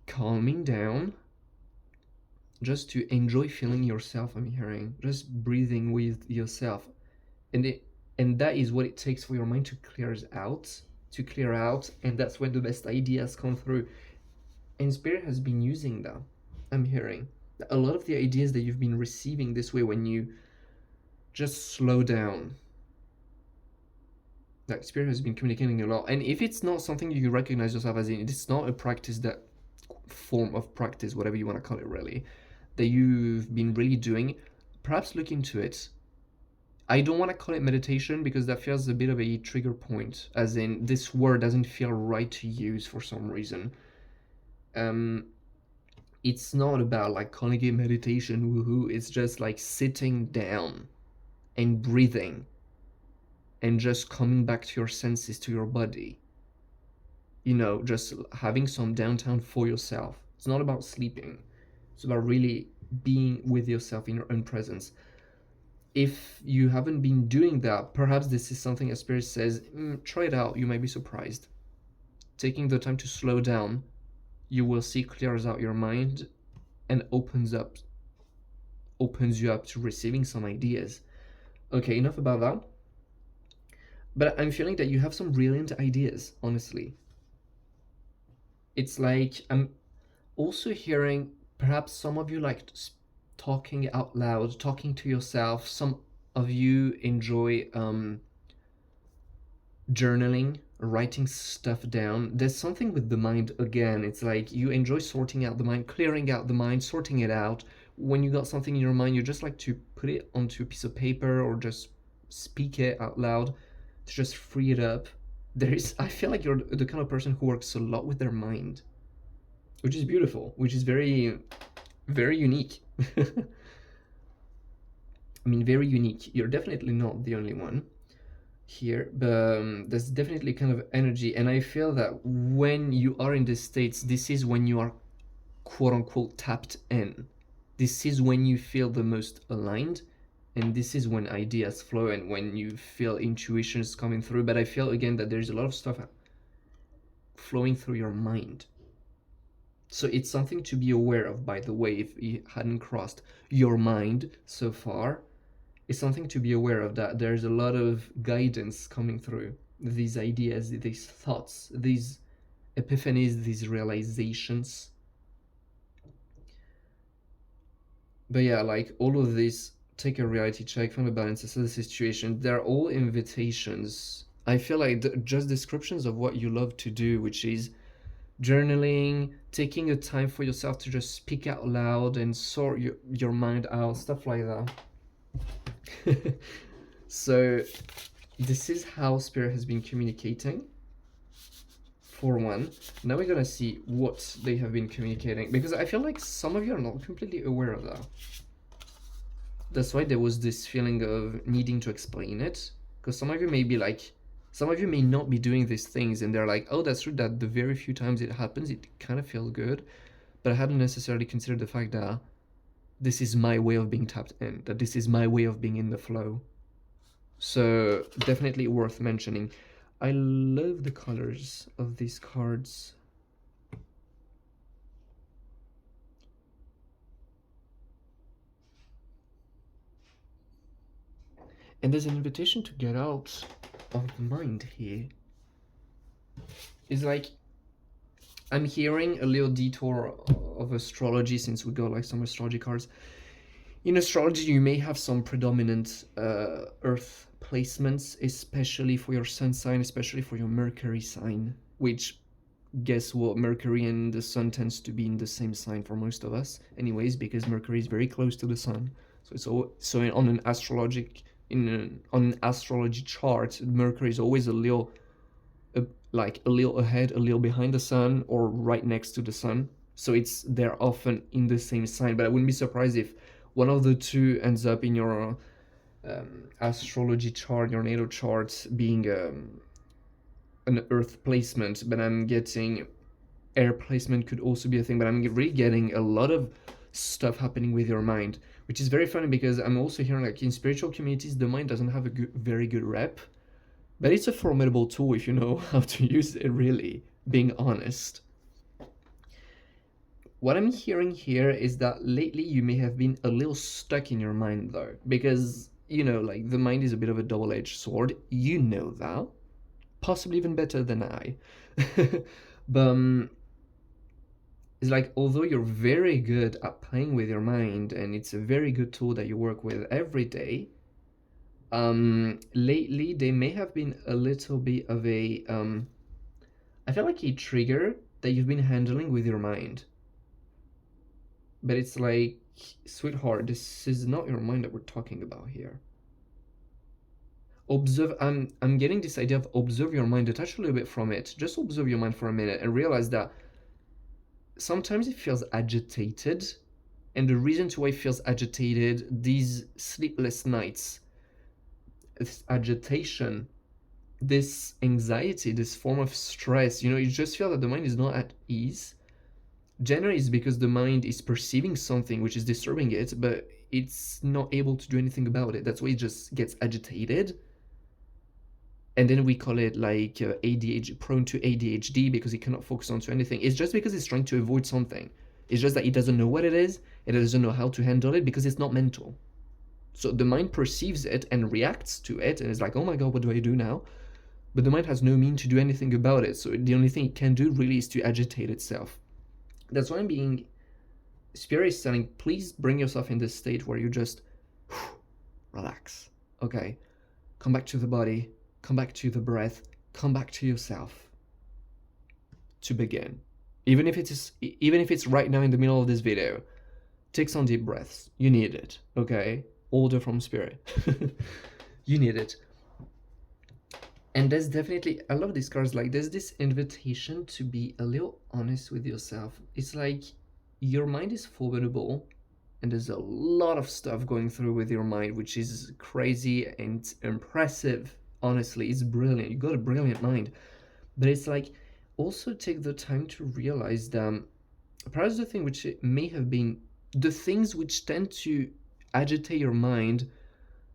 calming down, just to enjoy feeling yourself, I'm hearing. Just breathing with yourself. And that is what it takes for your mind to clear out, and that's when the best ideas come through. And Spirit has been using that, I'm hearing. A lot of the ideas that you've been receiving this way when you just slow down. Like Spirit has been communicating a lot. And if it's not something you recognize yourself as in, it's not a practice, that form of practice, whatever you want to call it really, that you've been really doing, perhaps look into it. I don't want to call it meditation because that feels a bit of a trigger point, as in this word doesn't feel right to use for some reason. It's not about like calling it meditation, woohoo. It's just like sitting down and breathing and just coming back to your senses, to your body. You know, just having some downtime for yourself. It's not about sleeping. It's about really being with yourself in your own presence. If you haven't been doing that, perhaps this is something a Spirit says, try it out, you might be surprised. Taking the time to slow down, you will see clears out your mind and opens you up to receiving some ideas. Okay, enough about that. But I'm feeling that you have some brilliant ideas, honestly. It's like I'm also hearing perhaps some of you like talking out loud, talking to yourself. Some of you enjoy journaling, writing stuff down. There's something with the mind again. It's like you enjoy sorting out the mind, clearing out the mind, sorting it out. When you got something in your mind, you just like to put it onto a piece of paper or just speak it out loud to just free it up. I feel like you're the kind of person who works a lot with their mind, which is beautiful, which is very, very unique. I mean, very unique. You're definitely not the only one here, but there's definitely kind of energy, and I feel that when you are in these states, this is when you are quote unquote tapped in. This is when you feel the most aligned, and this is when ideas flow and when you feel intuitions coming through. But I feel again that there's a lot of stuff flowing through your mind. So it's something to be aware of, by the way, if it hadn't crossed your mind so far. It's something to be aware of, that there's a lot of guidance coming through. These ideas, these thoughts, these epiphanies, these realizations. But yeah, like all of this, take a reality check, find a balance, assess the situation. They're all invitations. I feel like just descriptions of what you love to do, which is journaling, taking a time for yourself to just speak out loud and sort your mind out, stuff like that. So this is how Spirit has been communicating, for one. Now we're gonna see what they have been communicating, because I feel like some of you are not completely aware of that. That's why there was this feeling of needing to explain it, because some of you may be like, some of you may not be doing these things and they're like, oh, that's true, that the very few times it happens, it kind of feels good, but I hadn't necessarily considered the fact that this is my way of being tapped in, that this is my way of being in the flow. So definitely worth mentioning. I love the colors of these cards. And there's an invitation to get out of the mind here. It's like I'm hearing a little detour of astrology, since we got like some astrology cards. In astrology, you may have some predominant earth placements, especially for your sun sign, especially for your Mercury sign, which, guess what, Mercury and the sun tends to be in the same sign for most of us anyways, because Mercury is very close to the sun. So it's all, so on an on an astrology chart, Mercury is always a little like a little ahead, a little behind the sun, or right next to the sun. So they're often in the same sign. But I wouldn't be surprised if one of the two ends up in your astrology chart, your natal chart, being an Earth placement. But I'm getting air placement could also be a thing. But I'm really getting a lot of stuff happening with your mind, which is very funny because I'm also hearing like in spiritual communities, the mind doesn't have a very good rep. But it's a formidable tool if you know how to use it, really, being honest. What I'm hearing here is that lately you may have been a little stuck in your mind, though, because, like the mind is a bit of a double-edged sword. You know that. Possibly even better than I. But it's like, although you're very good at playing with your mind, and it's a very good tool that you work with every day, lately there may have been a little bit of a I feel like a trigger that you've been handling with your mind. But it's like, sweetheart, this is not your mind that we're talking about here. Observe. I'm getting this idea of observe your mind, detach a little bit from it. Just observe your mind for a minute and realize that sometimes it feels agitated, and the reason to why it feels agitated, these sleepless nights, this agitation, this anxiety, this form of stress, you just feel that the mind is not at ease. Generally, it's because the mind is perceiving something which is disturbing it, but it's not able to do anything about it. That's why it just gets agitated. And then we call it like ADHD, prone to ADHD, because it cannot focus onto anything. It's just because it's trying to avoid something. It's just that it doesn't know what it is, it doesn't know how to handle it, because it's not mental. So the mind perceives it and reacts to it, and it's like, oh my god, what do I do now? But the mind has no means to do anything about it. So the only thing it can do really is to agitate itself. That's why I'm being, Spirit is telling, please bring yourself in this state where you just relax. Okay, come back to the body, come back to the breath, come back to yourself. To begin, even if it's right now in the middle of this video, take some deep breaths. You need it. Okay, order from Spirit. You need it. And there's definitely, I love these cards, like there's this invitation to be a little honest with yourself. It's like your mind is formidable, and there's a lot of stuff going through with your mind, which is crazy and impressive. Honestly, it's brilliant. You got a brilliant mind. But it's like, also take the time to realize that perhaps the thing which may have been, the things which tend to agitate your mind,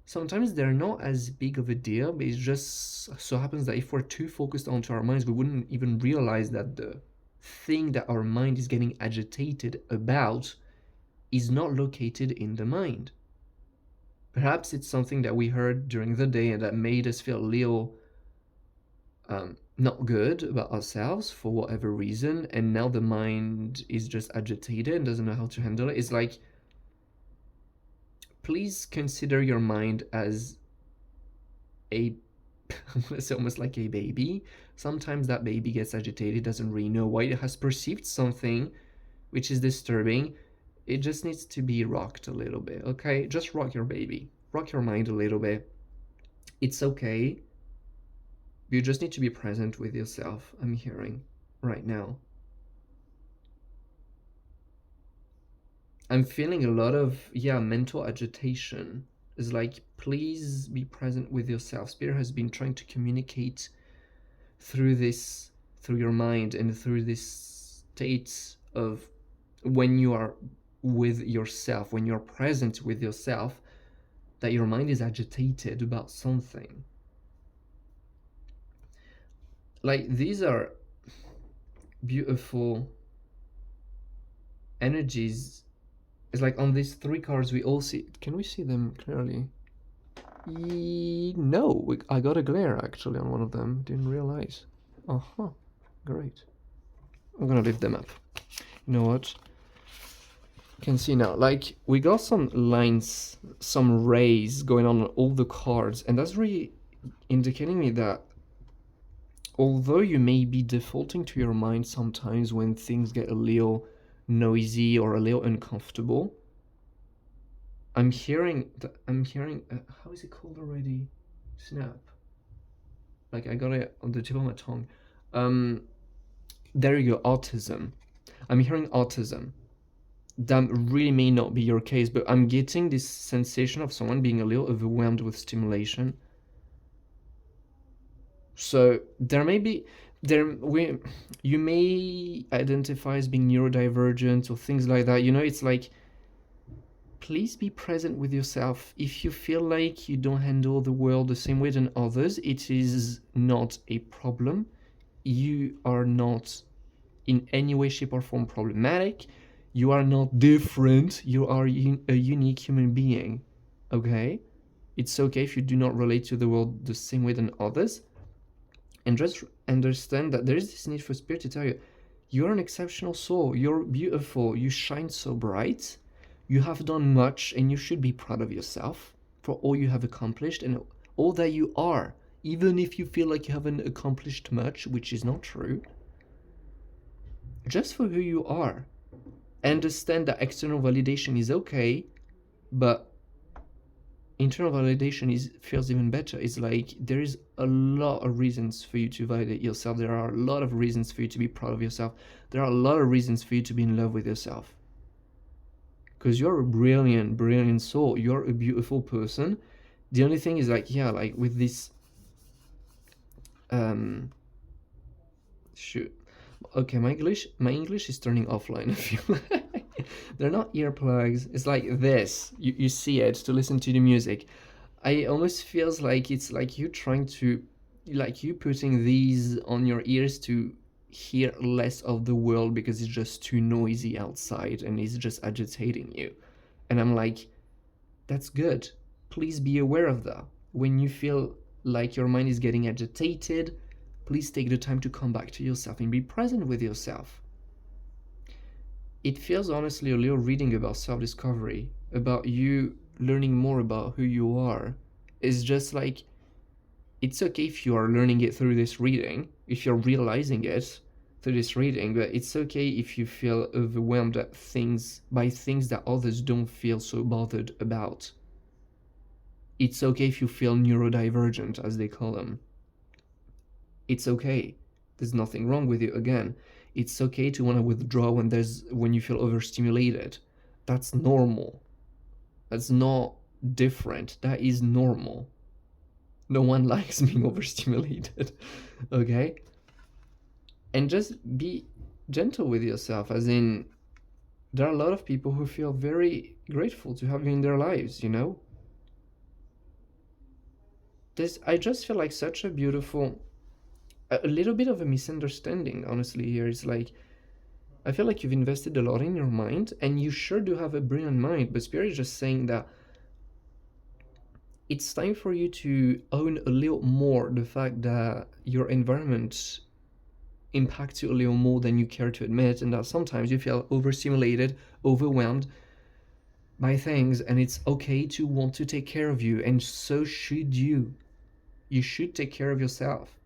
sometimes they're not as big of a deal, but it just so happens that if we're too focused onto our minds, we wouldn't even realize that the thing that our mind is getting agitated about is not located in the mind. Perhaps it's something that we heard during the day and that made us feel a little not good about ourselves for whatever reason, and now the mind is just agitated and doesn't know how to handle it. It's like, please consider your mind as I'm gonna say almost like a baby. Sometimes that baby gets agitated, doesn't really know why. It has perceived something which is disturbing. It just needs to be rocked a little bit, okay? Just rock your baby. Rock your mind a little bit. It's okay. You just need to be present with yourself, I'm hearing right now. I'm feeling a lot of, mental agitation. It's like, please be present with yourself. Spirit has been trying to communicate through your mind and through this state of when you are with yourself, when you're present with yourself, that your mind is agitated about something. Like, these are beautiful energies. It's like on these three cards we all see. Can we see them clearly? No, I got a glare actually on one of them. Didn't realize. Great. I'm gonna lift them up. You know what? can see now, like we got some lines, some rays going on all the cards, and that's really indicating me that although you may be defaulting to your mind sometimes when things get a little noisy or a little uncomfortable, I'm hearing how is it called already? Snap. Like I got it on the tip of my tongue. There you go, autism. I'm hearing autism. That really may not be your case, but I'm getting this sensation of someone being a little overwhelmed with stimulation. So you may identify as being neurodivergent or things like that. It's like, please be present with yourself. If you feel like you don't handle the world the same way than others, it is not a problem. You are not in any way, shape, or form problematic. You are not different. You are a unique human being. Okay? It's okay if you do not relate to the world the same way than others. And just understand that there is this need for Spirit to tell you, you're an exceptional soul. You're beautiful. You shine so bright. You have done much, and you should be proud of yourself for all you have accomplished and all that you are. Even if you feel like you haven't accomplished much, which is not true, just for who you are. Understand that external validation is okay, but internal validation feels even better. It's like there is a lot of reasons for you to validate yourself. There are a lot of reasons for you to be proud of yourself. There are a lot of reasons for you to be in love with yourself. Because you're a brilliant, brilliant soul. You're a beautiful person. The only thing is like, yeah, like with this shoot. Okay, my English is turning offline. I feel like they're not earplugs. It's like this. You see it to listen to the music. I almost feels like it's like you trying to, like you putting these on your ears to hear less of the world because it's just too noisy outside and it's just agitating you. And I'm like, that's good. Please be aware of that. When you feel like your mind is getting agitated, please take the time to come back to yourself and be present with yourself. It feels honestly a little reading about self-discovery, about you learning more about who you are. It's just like, it's okay if you are learning it through this reading, if you're realizing it through this reading, but it's okay if you feel overwhelmed by things that others don't feel so bothered about. It's okay if you feel neurodivergent, as they call them. It's okay. There's nothing wrong with you. Again, it's okay to want to withdraw when you feel overstimulated. That's normal. That's not different. That is normal. No one likes being overstimulated. Okay? And just be gentle with yourself, as in, there are a lot of people who feel very grateful to have you in their lives, I just feel like such a beautiful, a little bit of a misunderstanding, honestly, here. It's like, I feel like you've invested a lot in your mind, and you sure do have a brilliant mind, but Spirit is just saying that it's time for you to own a little more the fact that your environment impacts you a little more than you care to admit, and that sometimes you feel overstimulated, overwhelmed by things, and it's okay to want to take care of you, and so should you. You should take care of yourself.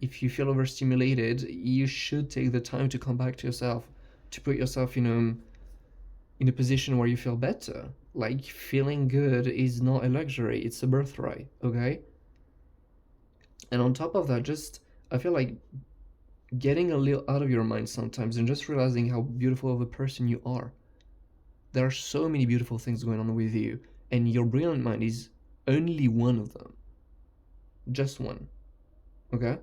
If you feel overstimulated, you should take the time to come back to yourself, to put yourself in a position where you feel better. Like, feeling good is not a luxury, it's a birthright, okay? And on top of that, I feel like getting a little out of your mind sometimes and just realizing how beautiful of a person you are. There are so many beautiful things going on with you, and your brilliant mind is only one of them. Just one. Okay?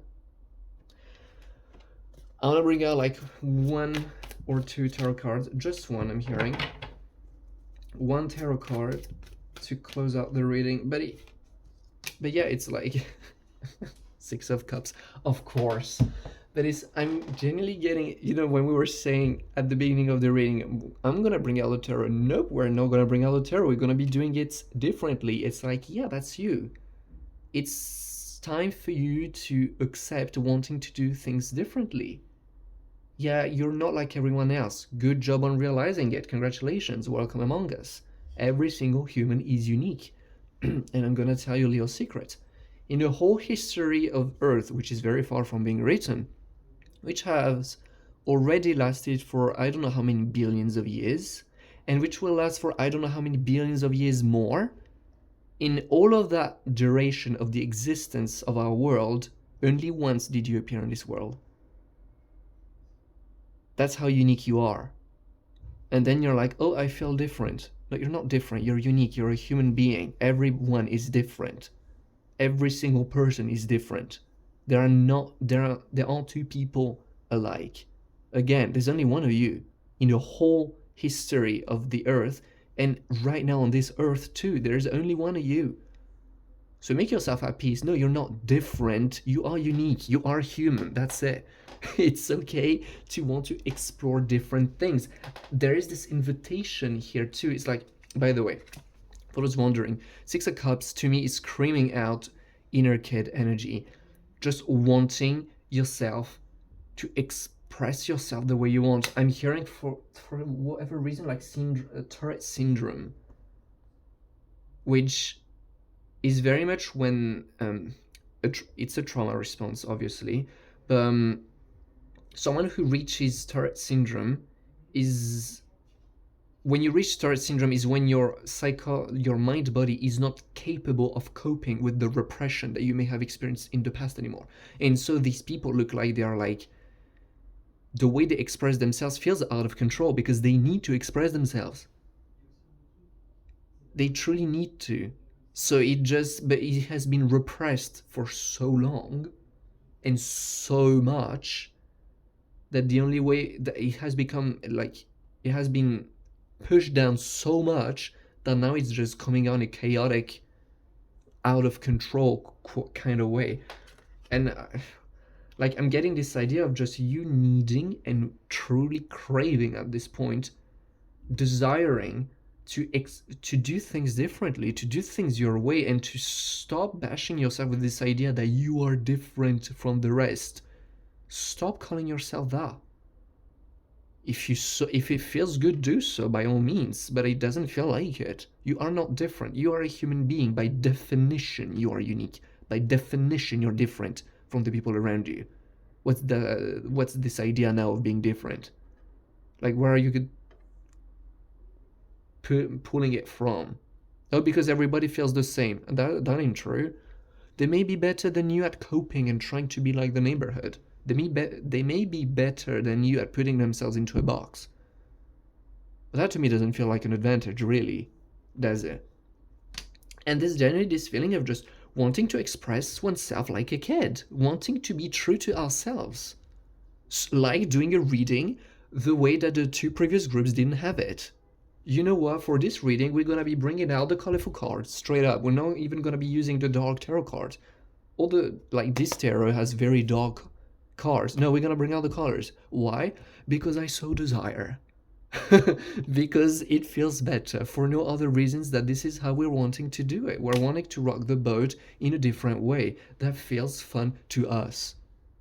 I want to bring out like 1 or 2 tarot cards. Just one, I'm hearing. 1 tarot card to close out the reading. But yeah, it's like 6 of Cups, of course. But I'm genuinely getting, when we were saying at the beginning of the reading, I'm going to bring out the tarot. Nope, we're not going to bring out the tarot. We're going to be doing it differently. It's like, yeah, that's you. It's time for you to accept wanting to do things differently. Yeah, you're not like everyone else. Good job on realizing it. Congratulations. Welcome among us. Every single human is unique. And I'm gonna tell you a little secret. In the whole history of Earth, which is very far from being written, which has already lasted for I don't know how many billions of years, and which will last for I don't know how many billions of years more, in all of that duration of the existence of our world, only once did you appear in this world. That's how unique you are. And then you're like, oh, I feel different. No, you're not different. You're unique. You're a human being. Everyone is different. Every single person is different. There aren't two people alike. Again, there's only one of you in the whole history of the earth, and right now on this earth too, there's only one of you. So make yourself at peace. No, you're not different. You are unique. You are human. That's it. It's okay to want to explore different things. There is this invitation here too. It's like, by the way, for those wondering, Six of Cups to me is screaming out inner kid energy. Just wanting yourself to express yourself the way you want. I'm hearing for whatever reason like Tourette syndrome, which is very much when it's a trauma response, obviously, but someone who reaches Tourette syndrome is when you reach Tourette syndrome is when your mind body is not capable of coping with the repression that you may have experienced in the past anymore, and so these people look like they are like the way they express themselves feels out of control because they need to express themselves. They truly need to. So but it has been repressed for so long and so much that the only way that it has become like it has been pushed down so much that now it's just coming on a chaotic, out of control kind of way. And like I'm getting this idea of just you needing and truly craving at this point, desiring to do things differently, to do things your way, and to stop bashing yourself with this idea that you are different from the rest. Stop calling yourself that. If it feels good, do so by all means, but it doesn't feel like it. You are not different. You are a human being. By definition, you are unique. By definition, you're different from the people around you. What's this idea now of being different? Like, where are you pulling it from? Oh, because everybody feels the same. That ain't true. They may be better than you at coping and trying to be like the neighborhood. They may be better than you at putting themselves into a box. But that to me doesn't feel like an advantage, really, does it? And there's generally this feeling of just wanting to express oneself like a kid, wanting to be true to ourselves. Like doing a reading the way that the two previous groups didn't have it. You know what, for this reading, we're gonna be bringing out the colorful cards, straight up. We're not even gonna be using the dark tarot cards. This tarot has very dark cards. No, we're gonna bring out the colors. Why? Because I so desire. Because it feels better, for no other reasons that this is how we're wanting to do it. We're wanting to rock the boat in a different way that feels fun to us.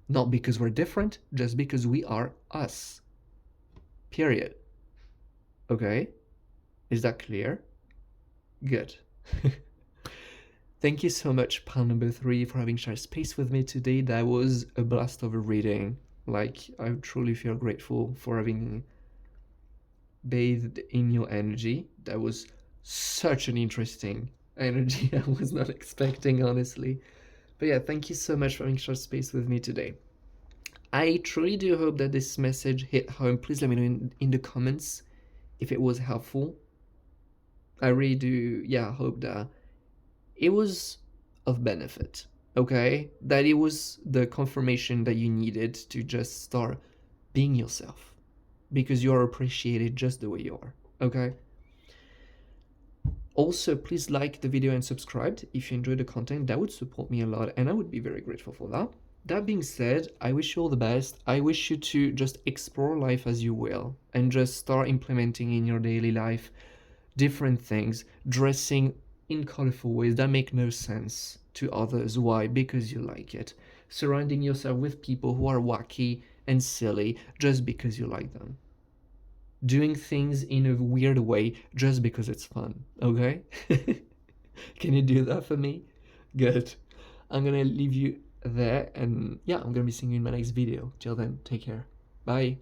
Not because we're different, just because we are us. Period. Okay? Is that clear? Good. Thank you so much, pal number 3, for having shared space with me today. That was a blast of a reading. Like, I truly feel grateful for having bathed in your energy. That was such an interesting energy I was not expecting, honestly. But yeah, thank you so much for having shared space with me today. I truly do hope that this message hit home. Please let me know in the comments if it was helpful. I really do, hope that it was of benefit, okay? That it was the confirmation that you needed to just start being yourself, because you are appreciated just the way you are, okay? Also, please like the video and subscribe if you enjoyed the content. That would support me a lot, and I would be very grateful for that. That being said, I wish you all the best. I wish you to just explore life as you will and just start implementing in your daily life different things, dressing in colorful ways that make no sense to others. Why? Because you like it. Surrounding yourself with people who are wacky and silly just because you like them. Doing things in a weird way just because it's fun, okay? Can you do that for me? Good. I'm gonna leave you there, and yeah, I'm gonna be seeing you in my next video. Till then, take care. Bye.